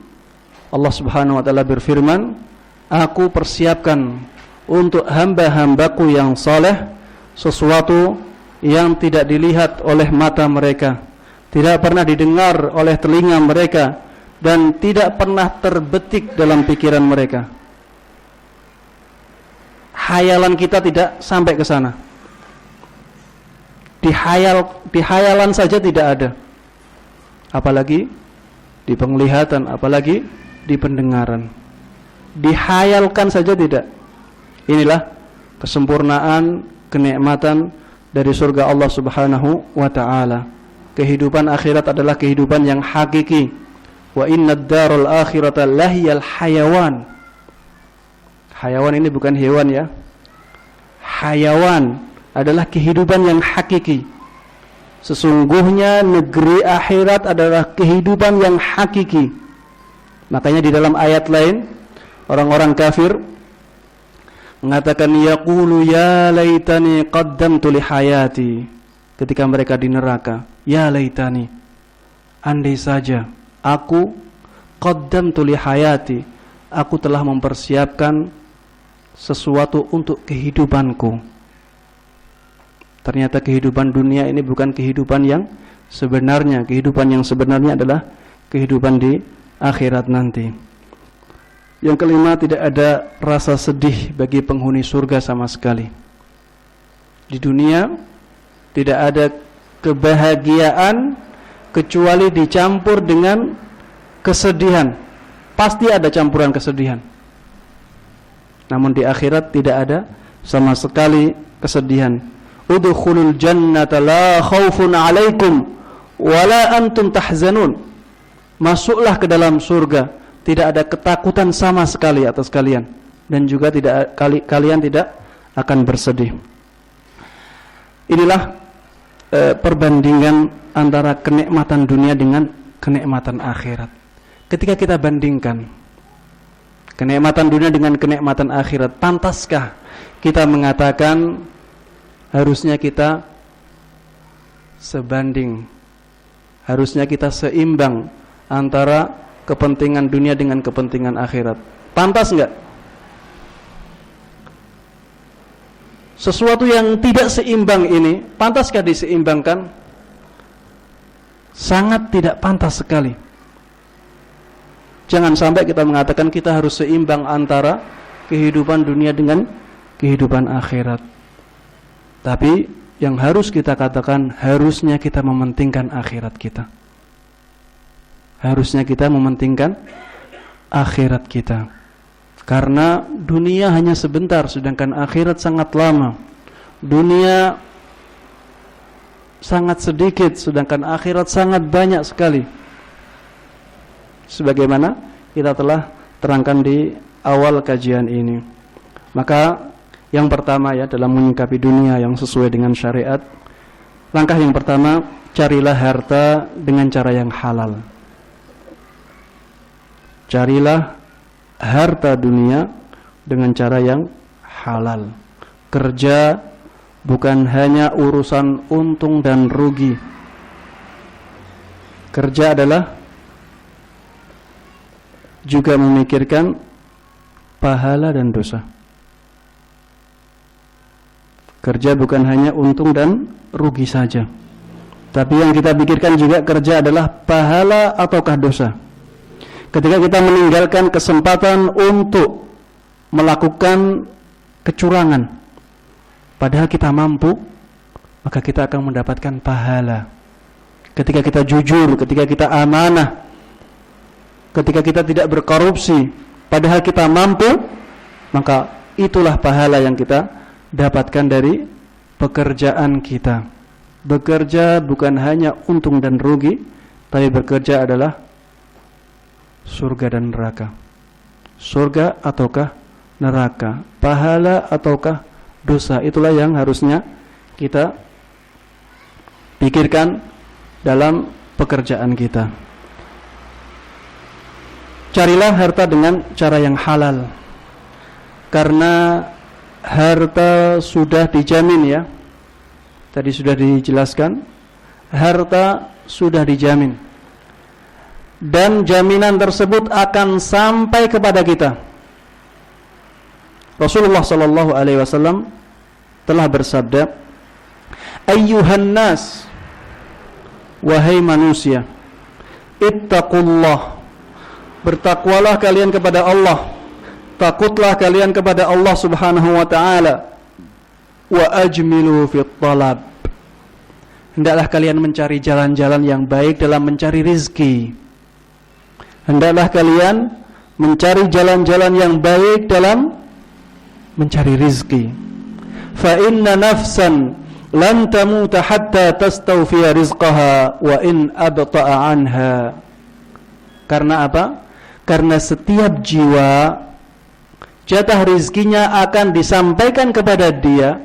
Allah Subhanahu wa taala berfirman, aku persiapkan untuk hamba-hambaku yang saleh sesuatu yang tidak dilihat oleh mata mereka, tidak pernah didengar oleh telinga mereka, dan tidak pernah terbetik dalam pikiran mereka. Hayalan kita tidak sampai ke sana. Di hayalan saja tidak ada. Apalagi di penglihatan, apalagi di pendengaran. Dihayalkan saja tidak. Inilah kesempurnaan kenikmatan dari surga Allah Subhanahu wa taala. Kehidupan akhirat adalah kehidupan yang hakiki. Wa innad darul akhirata lahiyal hayawan. Hayawan ini bukan hewan ya. Hayawan adalah kehidupan yang hakiki. Sesungguhnya negeri akhirat adalah kehidupan yang hakiki. Makanya di dalam ayat lain orang-orang kafir mengatakan yaqulu ya laitani qaddamtu li hayati. Ketika mereka di neraka, ya laitani, andai saja aku qaddamtu li hayati, aku telah mempersiapkan sesuatu untuk kehidupanku. Ternyata kehidupan dunia ini bukan kehidupan yang sebenarnya. Kehidupan yang sebenarnya adalah kehidupan di akhirat nanti. Yang kelima, tidak ada rasa sedih bagi penghuni surga sama sekali. Di dunia tidak ada kebahagiaan kecuali dicampur dengan kesedihan. Pasti ada campuran kesedihan. Namun di akhirat tidak ada sama sekali kesedihan. Udkhulul jannata la khaufun 'alaikum wala antum tahzanun. Masuklah ke dalam surga, tidak ada ketakutan sama sekali atas kalian, dan juga kalian tidak akan bersedih. Inilah perbandingan antara kenikmatan dunia dengan kenikmatan akhirat. Ketika kita bandingkan kenikmatan dunia dengan kenikmatan akhirat, pantaskah kita mengatakan harusnya kita sebanding, harusnya kita seimbang antara kepentingan dunia dengan kepentingan akhirat? Pantas enggak? Sesuatu yang tidak seimbang ini pantaskah diseimbangkan? Sangat tidak pantas sekali. Jangan sampai kita mengatakan kita harus seimbang antara kehidupan dunia dengan kehidupan akhirat. Tapi yang harus kita katakan, harusnya kita mementingkan akhirat kita. Harusnya kita mementingkan akhirat kita. Karena dunia hanya sebentar, sedangkan akhirat sangat lama. Dunia sangat sedikit, sedangkan akhirat sangat banyak sekali. Sebagaimana kita telah terangkan di awal kajian ini. Maka yang pertama ya, dalam menyikapi dunia yang sesuai dengan syariat, langkah yang pertama, carilah harta dengan cara yang halal. Carilah harta dunia dengan cara yang halal. Kerja bukan hanya urusan untung dan rugi, Kerja adalah juga memikirkan pahala dan dosa. Kerja bukan hanya untung dan rugi saja, tapi yang kita pikirkan juga kerja adalah pahala ataukah dosa. Ketika kita meninggalkan kesempatan untuk melakukan kecurangan, padahal kita mampu, maka kita akan mendapatkan pahala. Ketika kita jujur, ketika kita amanah, ketika kita tidak berkorupsi, padahal kita mampu, maka itulah pahala yang kita dapatkan dari pekerjaan kita. Bekerja bukan hanya untung dan rugi, tapi bekerja adalah surga dan neraka. Surga ataukah neraka, pahala ataukah dosa, itulah yang harusnya kita pikirkan dalam pekerjaan kita. Carilah harta dengan cara yang halal, karena harta sudah dijamin ya. Tadi sudah dijelaskan, harta sudah dijamin, dan jaminan tersebut akan sampai kepada kita. Rasulullah sallallahu alaihi wasallam telah bersabda, "Ayyuhan nas, wahai manusia, ittaqullah, bertakwalah kalian kepada Allah, takutlah kalian kepada Allah Subhanahu wa taala, wa ajmilu fit talab." Hendaklah kalian mencari jalan-jalan yang baik dalam mencari rizki. Hendaklah kalian mencari jalan-jalan yang baik dalam mencari rizki. Fa inna nafsan lan tamuta hatta tastawfiya rizqaha wa in abta'a anha. Karena apa? Karena setiap jiwa jatah rizkinya akan disampaikan kepada dia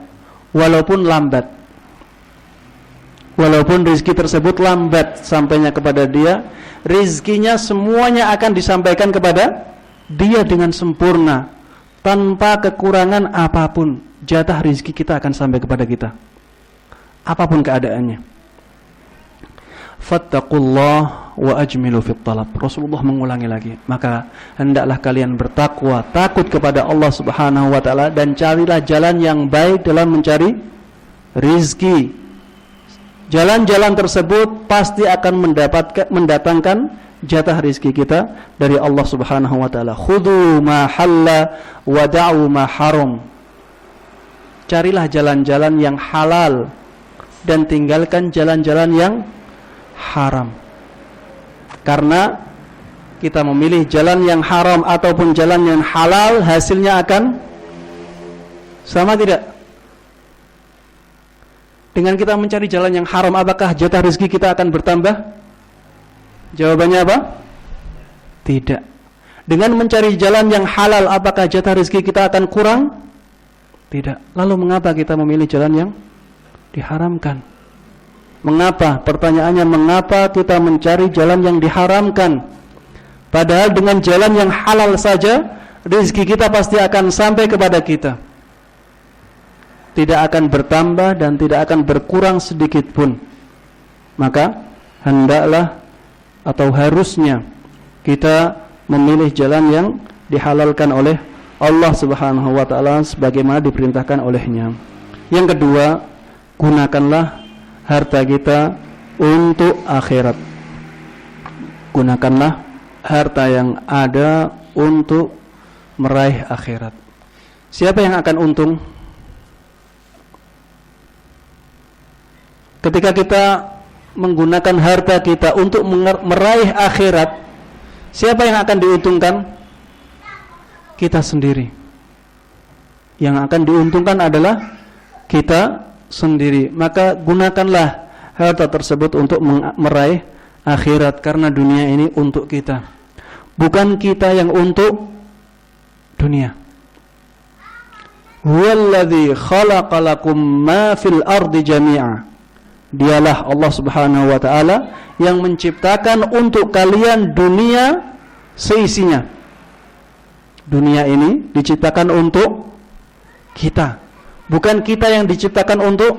walaupun lambat. Walaupun rizki tersebut lambat sampainya kepada dia, rizkinya semuanya akan disampaikan kepada dia dengan sempurna, tanpa kekurangan apapun. Jatah rizki kita akan sampai kepada kita, apapun keadaannya. Fattaqullah wa ajmilu fit talab. Rasulullah mengulangi lagi, maka hendaklah kalian bertakwa, takut kepada Allah Subhanahu wa taala, dan carilah jalan yang baik dalam mencari rizki. Jalan-jalan tersebut pasti akan mendatangkan jatah rizki kita dari Allah Subhanahu wa taala. Khudhu ma halla wa da'u ma haram. Carilah jalan-jalan yang halal dan tinggalkan jalan-jalan yang haram. Karena kita memilih jalan yang haram ataupun jalan yang halal, hasilnya akan sama tidak? Dengan kita mencari jalan yang haram, apakah jatah rezeki kita akan bertambah? Jawabannya apa? Tidak. Dengan mencari jalan yang halal, apakah jatah rezeki kita akan kurang? Tidak. Lalu mengapa kita memilih jalan yang diharamkan? Mengapa? Pertanyaannya, mengapa kita mencari jalan yang diharamkan? Padahal dengan jalan yang halal saja, rezeki kita pasti akan sampai kepada kita. Tidak akan bertambah dan tidak akan berkurang sedikit pun. Maka hendaklah atau harusnya kita memilih jalan yang dihalalkan oleh Allah Subhanahu wa taala sebagaimana diperintahkan olehnya. Yang kedua, gunakanlah harta kita untuk akhirat. Gunakanlah harta yang ada untuk meraih akhirat. Siapa yang akan untung? Ketika kita menggunakan harta kita untuk meraih akhirat, siapa yang akan diuntungkan? Kita sendiri. Yang akan diuntungkan adalah kita sendiri. Maka gunakanlah harta tersebut untuk meraih akhirat, karena dunia ini untuk kita, bukan kita yang untuk dunia. Huwallazi khalaqalakum ma fil ardi jami'a. Dialah Allah Subhanahu wa taala yang menciptakan untuk kalian dunia seisinya. Dunia ini diciptakan untuk kita, bukan kita yang diciptakan untuk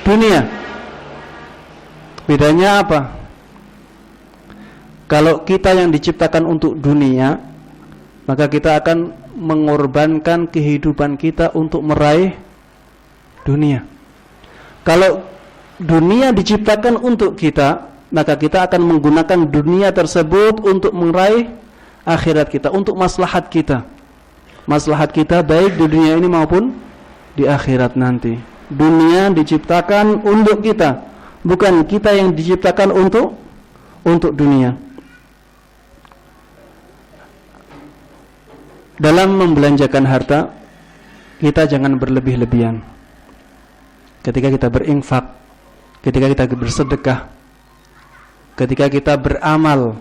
dunia. Bedanya apa? Kalau kita yang diciptakan untuk dunia, maka kita akan mengorbankan kehidupan kita untuk meraih dunia. Kalau dunia diciptakan untuk kita, maka kita akan menggunakan dunia tersebut untuk meraih akhirat kita, untuk maslahat kita. Maslahat kita baik di dunia ini maupun di akhirat nanti. Dunia diciptakan untuk kita, bukan kita yang diciptakan untuk dunia. Dalam membelanjakan harta, kita jangan berlebih-lebihan. Ketika kita berinfak, ketika kita bersedekah, ketika kita beramal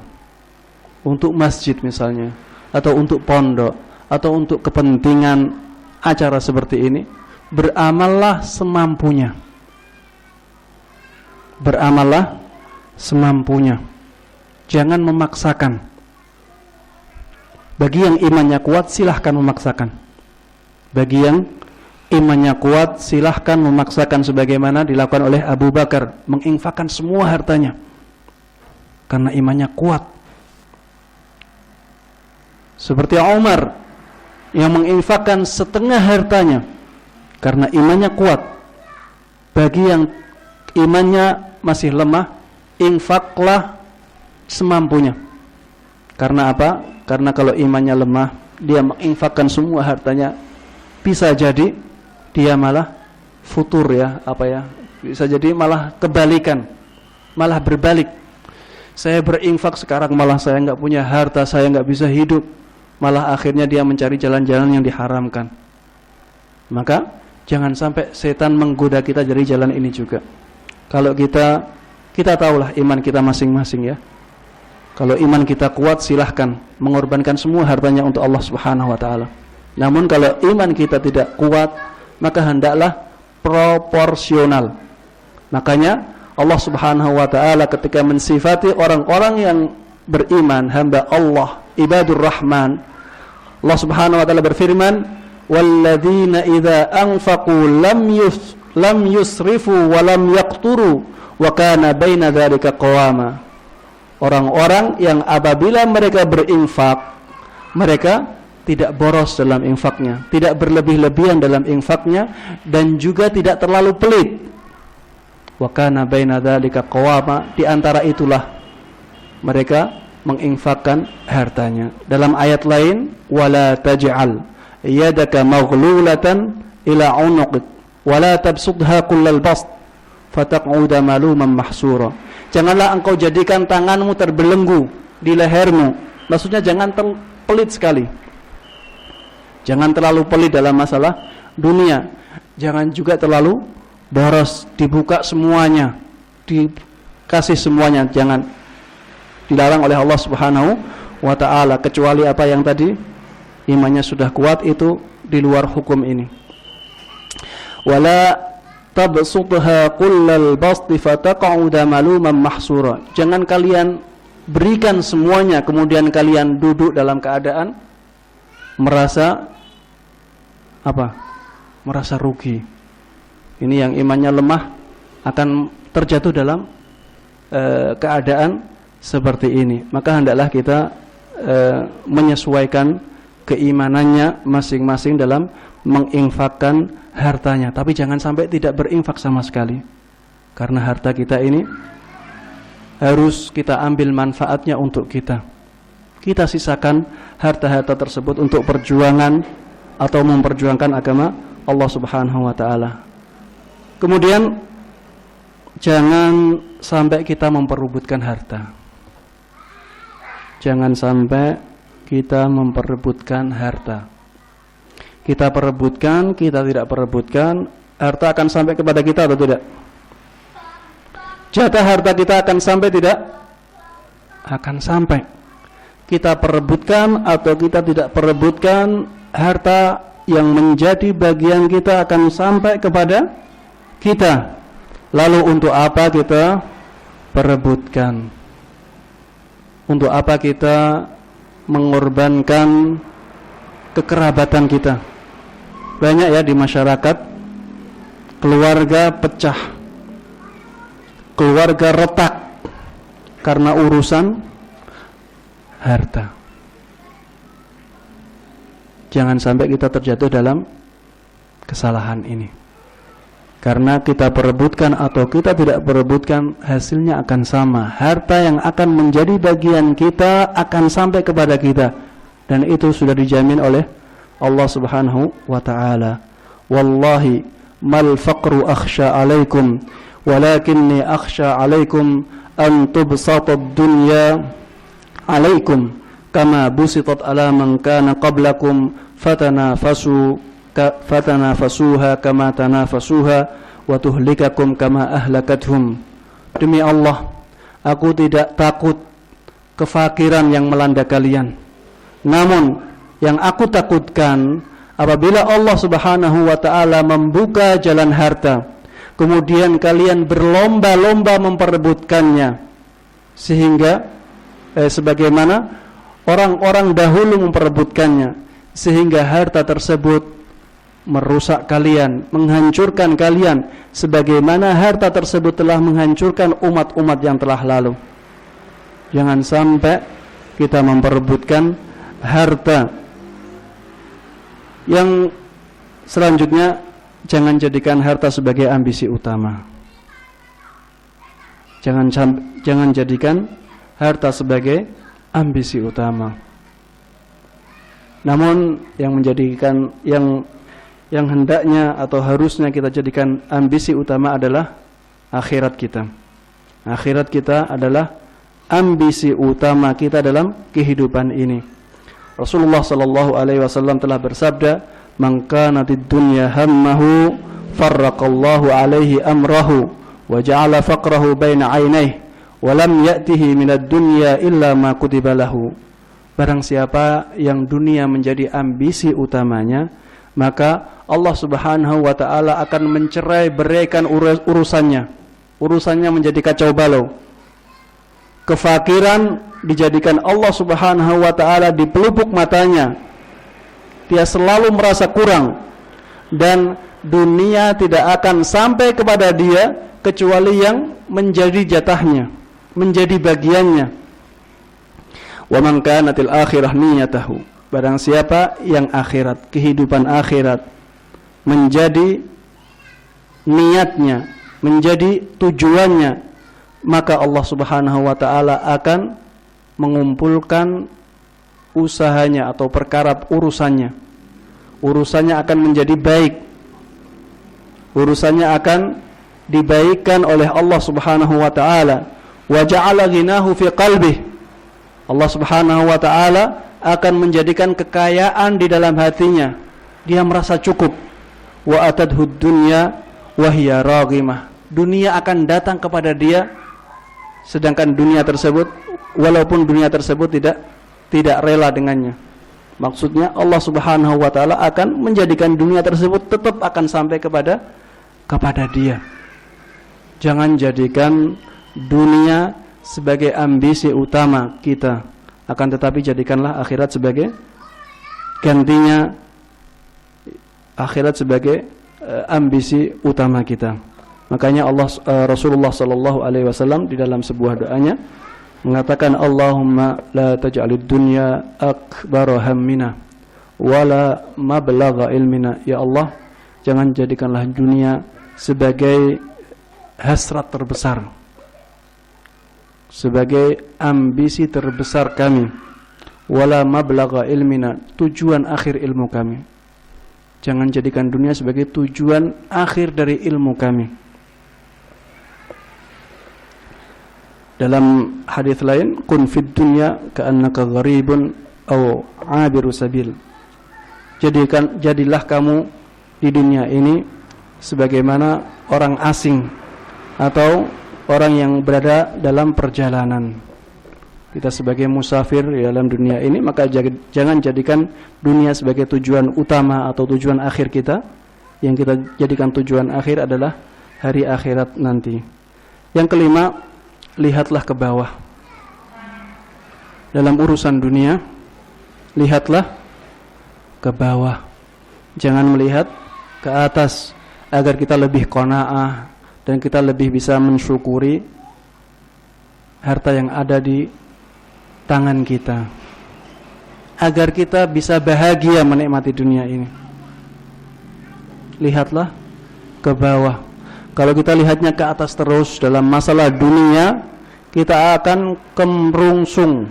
untuk masjid misalnya, atau untuk pondok, atau untuk kepentingan acara seperti ini, beramallah semampunya. Beramallah semampunya. Jangan memaksakan. Bagi yang imannya kuat, silahkan memaksakan. Bagi yang imannya kuat, silahkan memaksakan, sebagaimana dilakukan oleh Abu Bakar, menginfakkan semua hartanya karena imannya kuat. Seperti Umar yang menginfakkan setengah hartanya karena imannya kuat. Bagi yang imannya masih lemah, infaklah semampunya. Karena apa? Karena kalau imannya lemah, dia menginfakkan semua hartanya, bisa jadi dia malah futur bisa jadi malah kebalikan, malah berbalik. Saya berinfak sekarang malah saya nggak punya harta, saya nggak bisa hidup, malah akhirnya dia mencari jalan-jalan yang diharamkan. Maka jangan sampai setan menggoda kita dari jalan ini juga. Kalau kita tahulah iman kita masing-masing ya. Kalau iman kita kuat, silahkan mengorbankan semua hartanya untuk Allah Subhanahu wa taala. Namun kalau iman kita tidak kuat, maka hendaklah proporsional. Makanya Allah Subhanahu wa taala ketika mensifati orang-orang yang beriman, hamba Allah, ibadur rahman, Allah Subhanahu wa taala berfirman, "Walladzina idza anfaqu lam yusrifu wa lam yaqturu wa kana baina dzalika qawama." Orang-orang yang apabila mereka berinfak, mereka tidak boros dalam infaknya, tidak berlebih-lebihan dalam infaknya, dan juga tidak terlalu pelit. Wa kana baina dzalika qawama, di antara itulah mereka menginfakkan hartanya. Dalam ayat lain, wala taj'al yadaka maghlulatan ila 'unuqik wala tabsudha kullal bast fataq'uda maluman mahsura. Janganlah engkau jadikan tanganmu terbelenggu di lehermu. Maksudnya jangan pelit sekali. Jangan terlalu pelit dalam masalah dunia. Jangan juga terlalu boros, dibuka semuanya, dikasih semuanya. Jangan. Dilarang oleh Allah Subhanahu wa taala, kecuali apa yang tadi imannya sudah kuat, itu di luar hukum ini. Wala tabsutha kullal basti fataq'uda maluman mahsura. Jangan kalian berikan semuanya kemudian kalian duduk dalam keadaan merasa merasa rugi. Ini yang imannya lemah akan terjatuh dalam keadaan seperti ini. Maka hendaklah kita menyesuaikan keimanannya masing-masing dalam menginfakkan hartanya. Tapi jangan sampai tidak berinfak sama sekali, karena harta kita ini harus kita ambil manfaatnya untuk kita. Kita sisakan harta-harta tersebut untuk perjuangan atau memperjuangkan agama Allah Subhanahu wa taala. Kemudian jangan sampai kita memperebutkan harta. Jangan sampai kita memperebutkan harta. Kita perebutkan, kita tidak perebutkan, harta akan sampai kepada kita atau tidak? Jatah harta kita akan sampai tidak? Akan sampai. Kita perebutkan atau kita tidak perebutkan, harta yang menjadi bagian kita akan sampai kepada kita. Lalu untuk apa kita perebutkan? Untuk apa kita mengorbankan kekerabatan kita? Banyak ya di masyarakat keluarga pecah, keluarga retak karena urusan harta. Jangan sampai kita terjatuh dalam kesalahan ini. Karena kita perebutkan atau kita tidak perebutkan, hasilnya akan sama. Harta yang akan menjadi bagian kita akan sampai kepada kita, dan itu sudah dijamin oleh Allah Subhanahu wa ta'ala. Wallahi mal faqru akhsha alaikum walakinni akhsha alaikum an tubsata ad-dunya alaikum kama busitat ala man kana qablakum fatanafasuha kama tanafasuha wa tuhlikakum kama ahlakathum. Demi Allah, aku tidak takut kefakiran yang melanda kalian. Namun yang aku takutkan apabila Allah Subhanahu wa ta'ala membuka jalan harta, kemudian kalian berlomba-lomba memperebutkannya, sehingga sebagaimana orang-orang dahulu memperebutkannya, sehingga harta tersebut merusak kalian, menghancurkan kalian, sebagaimana harta tersebut telah menghancurkan umat-umat yang telah lalu. Jangan sampai kita memperebutkan harta. Yang selanjutnya, jangan jadikan harta sebagai ambisi utama. Jangan jadikan harta sebagai ambisi utama. Namun yang menjadikan yang hendaknya atau harusnya kita jadikan ambisi utama adalah akhirat kita. Akhirat kita adalah ambisi utama kita dalam kehidupan ini. Rasulullah sallallahu alaihi wasallam telah bersabda, "Man kanatid dunya hammahu farraqallahu alaihi amrahu wa ja'ala faqrahu baina 'ainaihi wa lam ya'tihi minad dunya illa ma kutiba lahu." Barang siapa yang dunia menjadi ambisi utamanya, maka Allah Subhanahu wa ta'ala akan mencerai-beraikan urusannya. Urusannya menjadi kacau balau. Kefakiran dijadikan Allah Subhanahu wa ta'ala di pelupuk matanya. Dia selalu merasa kurang, dan dunia tidak akan sampai kepada dia kecuali yang menjadi jatahnya, menjadi bagiannya. Wa man kanatil akhirah niyatahu. Barang siapa yang akhirat, kehidupan akhirat menjadi niatnya, menjadi tujuannya, maka Allah Subhanahu wa ta'ala akan mengumpulkan usahanya atau perkara urusannya. Urusannya akan menjadi baik. Urusannya akan dibaikkan oleh Allah Subhanahu wa ta'ala. Wa ja'ala ghinahu fi qalbih. Allah Subhanahu wa ta'ala akan menjadikan kekayaan di dalam hatinya. Dia merasa cukup. Wa atadhud dunya wa hiya raghimah. Dunia akan datang kepada dia, sedangkan dunia tersebut, walaupun dunia tersebut tidak rela dengannya. Maksudnya Allah Subhanahu wa ta'ala akan menjadikan dunia tersebut tetap akan sampai kepada dia. Jangan jadikan dunia sebagai ambisi utama kita, akan tetapi jadikanlah akhirat sebagai gantinya, akhirat sebagai ambisi utama kita. Makanya Rasulullah sallallahu alaihi wasallam di dalam sebuah doanya mengatakan, Allahumma la taj'alid dunya akbara hammina wala mablagha ilmina. Ya Allah, jangan jadikanlah dunia sebagai hasrat terbesar, sebagai ambisi terbesar kami, wala mablagha ilmina, tujuan akhir ilmu kami. Jangan jadikan dunia sebagai tujuan akhir dari ilmu kami. Dalam hadis lain, kun fid dunya ka'annaka gharibun aw 'abiru sabil. Jadilah kamu di dunia ini sebagaimana orang asing atau orang yang berada dalam perjalanan. Kita sebagai musafir di dalam dunia ini, maka jangan jadikan dunia sebagai tujuan utama atau tujuan akhir kita. Yang kita jadikan tujuan akhir adalah hari akhirat nanti. Yang kelima, lihatlah ke bawah. Dalam urusan dunia, lihatlah ke bawah. Jangan melihat ke atas, agar kita lebih qanaah dan kita lebih bisa mensyukuri harta yang ada di tangan kita agar kita bisa bahagia menikmati dunia ini. Lihatlah ke bawah. Kalau kita lihatnya ke atas terus dalam masalah dunia, kita akan kemerungsung.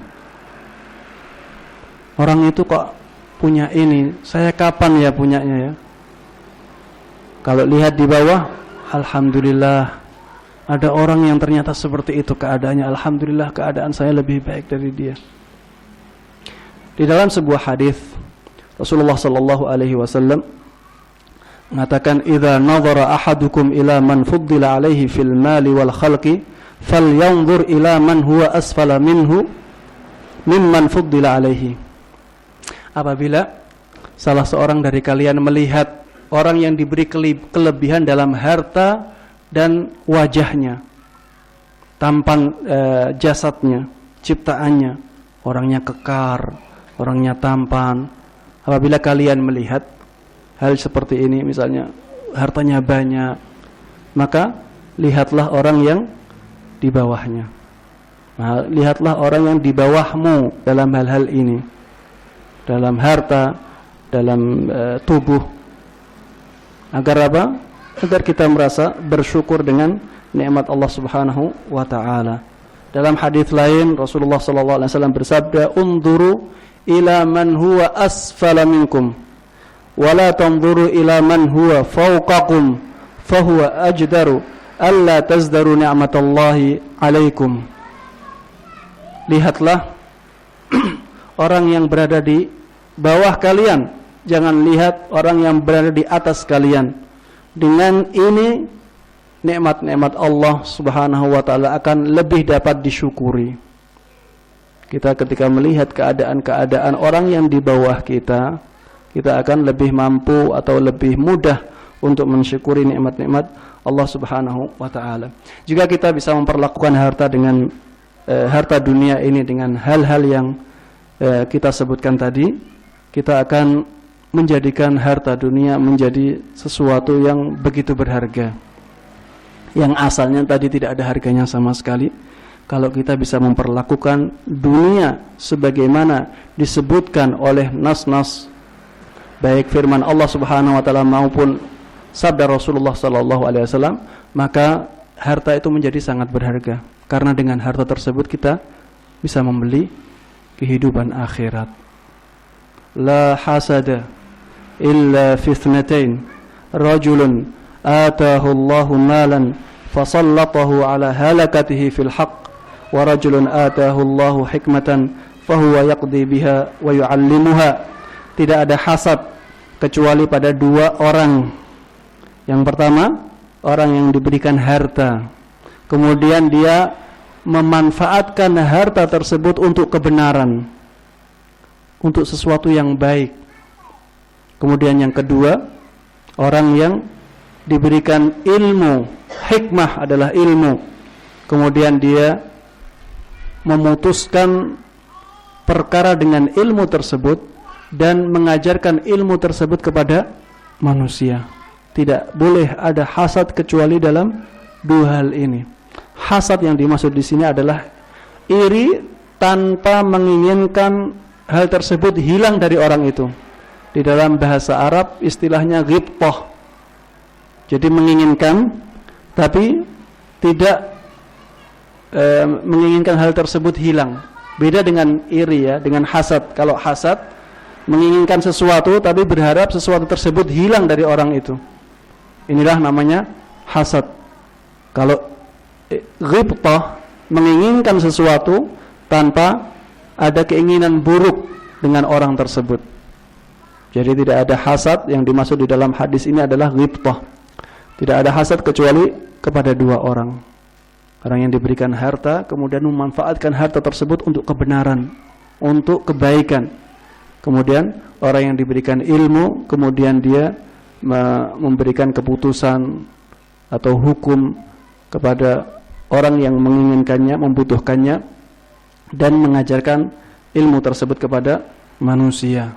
Orang itu kok punya ini, saya kapan ya punyanya ya? Kalau lihat di bawah, alhamdulillah, ada orang yang ternyata seperti itu keadaannya. Alhamdulillah, keadaan saya lebih baik dari dia. Di dalam sebuah hadis Rasulullah sallallahu alaihi wasallam mengatakan, "Idza nadhara ahadukum ila man fuddila alaihi fil mali wal khalqi, falyanzur ila man huwa asfala minhu mimman fuddila alaihi." Apabila salah seorang dari kalian melihat orang yang diberi kelebihan dalam harta dan wajahnya, tampan jasadnya, ciptaannya, orangnya kekar, orangnya tampan. Apabila kalian melihat hal seperti ini, misalnya hartanya banyak, maka lihatlah orang yang di bawahnya. Nah, lihatlah orang yang di bawahmu dalam hal-hal ini, dalam harta, dalam tubuh. Agar apa? Agar kita merasa bersyukur dengan nikmat Allah Subhanahu wa taala. Dalam hadis lain Rasulullah sallallahu alaihi wasallam bersabda, "Unduru ila man huwa asfala minkum wa la tanzuru ila man huwa fawqakum fahuwa ajdaru alla tazdaru ni'matallahi alaikum." Lihatlah orang yang berada di bawah kalian, jangan lihat orang yang berada di atas kalian. Dengan ini nikmat-nikmat Allah Subhanahu wa taala akan lebih dapat disyukuri. Kita ketika melihat keadaan-keadaan orang yang di bawah kita, kita akan lebih mampu atau lebih mudah untuk mensyukuri nikmat-nikmat Allah Subhanahu wa taala. Jika kita bisa memperlakukan harta dengan harta dunia ini dengan hal-hal yang kita sebutkan tadi, kita akan menjadikan harta dunia menjadi sesuatu yang begitu berharga, yang asalnya tadi tidak ada harganya sama sekali. Kalau kita bisa memperlakukan dunia sebagaimana disebutkan oleh nas-nas, baik firman Allah Subhanahu wa taala maupun sabda Rasulullah sallallahu alaihi wasallam, maka harta itu menjadi sangat berharga. Karena dengan harta tersebut kita bisa membeli kehidupan akhirat. La hasada illa fi ithnatain, rajulun atahu Allahu malan fasallatahu ala halakatihi fil haqq, wa rajulun atahu Allahu hikmatan fahuwa yaqdi biha wa yu'allimuha. Tidak ada hasad kecuali pada dua orang. Yang pertama, orang yang diberikan harta, kemudian dia memanfaatkan harta tersebut untuk kebenaran, untuk sesuatu yang baik. Kemudian yang kedua, orang yang diberikan ilmu, hikmah adalah ilmu, kemudian dia memutuskan perkara dengan ilmu tersebut dan mengajarkan ilmu tersebut kepada manusia. Tidak boleh ada hasad kecuali dalam dua hal ini. Hasad yang dimaksud di sini adalah iri tanpa menginginkan hal tersebut hilang dari orang itu. Di dalam bahasa Arab istilahnya ghibthah. Jadi menginginkan tapi tidak menginginkan hal tersebut hilang. Beda dengan iri ya, dengan hasad. Kalau hasad menginginkan sesuatu tapi berharap sesuatu tersebut hilang dari orang itu. Inilah namanya hasad. Kalau ghibthah menginginkan sesuatu tanpa ada keinginan buruk dengan orang tersebut. Jadi tidak ada hasad. Yang dimaksud di dalam hadis ini adalah ghibthah. Tidak ada hasad kecuali kepada dua orang. Orang yang diberikan harta kemudian memanfaatkan harta tersebut untuk kebenaran, untuk kebaikan. Kemudian orang yang diberikan ilmu kemudian dia memberikan keputusan atau hukum kepada orang yang menginginkannya, membutuhkannya, dan mengajarkan ilmu tersebut kepada manusia.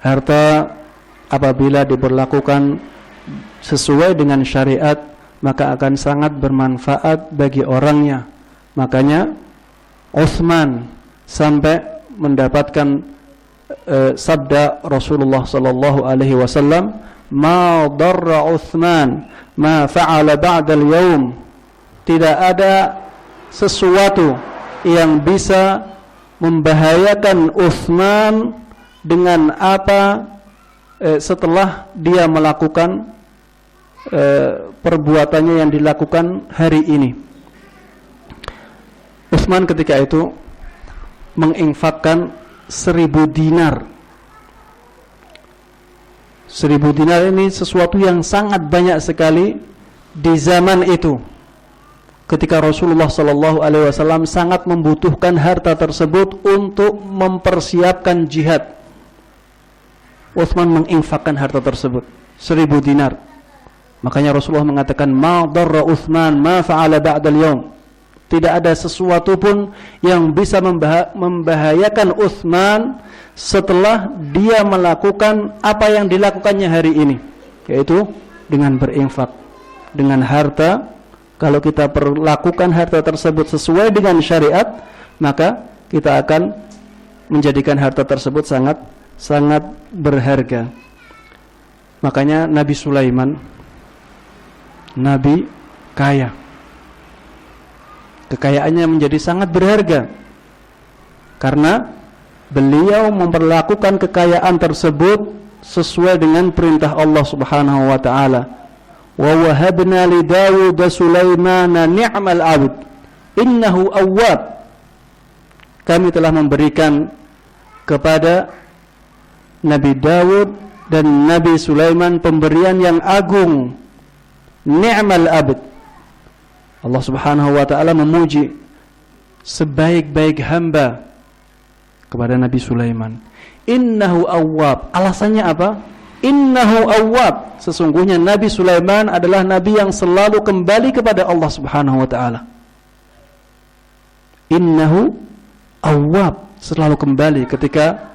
Harta apabila diberlakukan sesuai dengan syariat, maka akan sangat bermanfaat bagi orangnya. Makanya Utsman sampai mendapatkan sabda Rasulullah sallallahu alaihi wasallam, "Ma darra Utsman ma fa'ala ba'da al-yawm." Tidak ada sesuatu yang bisa membahayakan Utsman dengan apa setelah dia melakukan perbuatannya yang dilakukan hari ini. Utsman ketika itu menginfakkan 1000 dinar. 1000 dinar ini sesuatu yang sangat banyak sekali di zaman itu. Ketika Rasulullah sallallahu alaihi wasallam sangat membutuhkan harta tersebut untuk mempersiapkan jihad, Utsman menginfakkan harta tersebut 1000 dinar. Makanya Rasulullah mengatakan, "Ma darra Utsman ma fa'ala ba'dal yaum." Tidak ada sesuatu pun yang bisa membahayakan Utsman setelah dia melakukan apa yang dilakukannya hari ini, yaitu dengan berinfak, dengan harta. Kalau kita perlakukan harta tersebut sesuai dengan syariat, maka kita akan menjadikan harta tersebut sangat berharga. Makanya Nabi Sulaiman, Nabi kaya, kekayaannya menjadi sangat berharga karena beliau memperlakukan kekayaan tersebut sesuai dengan perintah Allah Subhanahu wa taala. Wa wahabna li Dawud Sulaimana ni'mal 'abd innahu awwab. Kami telah memberikan kepada Nabi Dawud dan Nabi Sulaiman pemberian yang agung, ni'mal 'abd. Allah Subhanahu wa taala memuji sebaik-baik hamba kepada Nabi Sulaiman. Innahu awwab. Alasannya apa? Innahu awwab. Sesungguhnya Nabi Sulaiman adalah nabi yang selalu kembali kepada Allah Subhanahu wa taala. Innahu awwab, selalu kembali ketika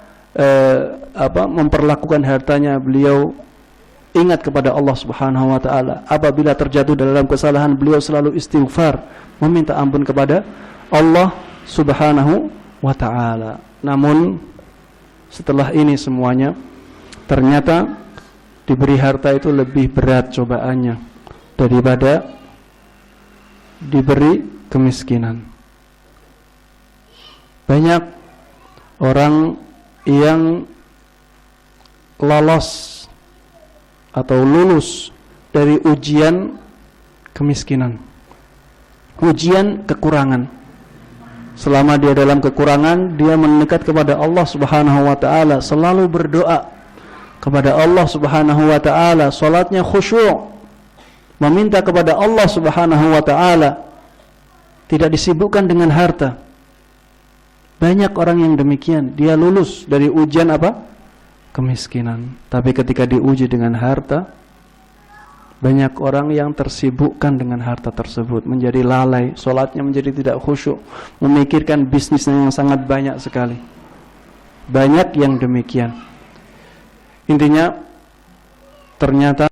memperlakukan hartanya, beliau ingat kepada Allah Subhanahu wa taala. Apabila terjatuh dalam kesalahan, beliau selalu istighfar, meminta ampun kepada Allah Subhanahu wa taala. Namun setelah ini semuanya, ternyata diberi harta itu lebih berat cobaannya daripada diberi kemiskinan. Banyak orang yang lolos atau lulus dari ujian kemiskinan, ujian kekurangan. Selama dia dalam kekurangan, dia mendekat kepada Allah Subhanahu wa taala, selalu berdoa kepada Allah Subhanahu wa taala, salatnya khusyuk, meminta kepada Allah Subhanahu wa taala, tidak disibukkan dengan harta. Banyak orang yang demikian, dia lulus dari ujian apa? Kemiskinan. Tapi ketika diuji dengan harta, banyak orang yang tersibukkan dengan harta tersebut, menjadi lalai, salatnya menjadi tidak khusyuk, memikirkan bisnisnya yang sangat banyak sekali. Banyak yang demikian. Intinya ternyata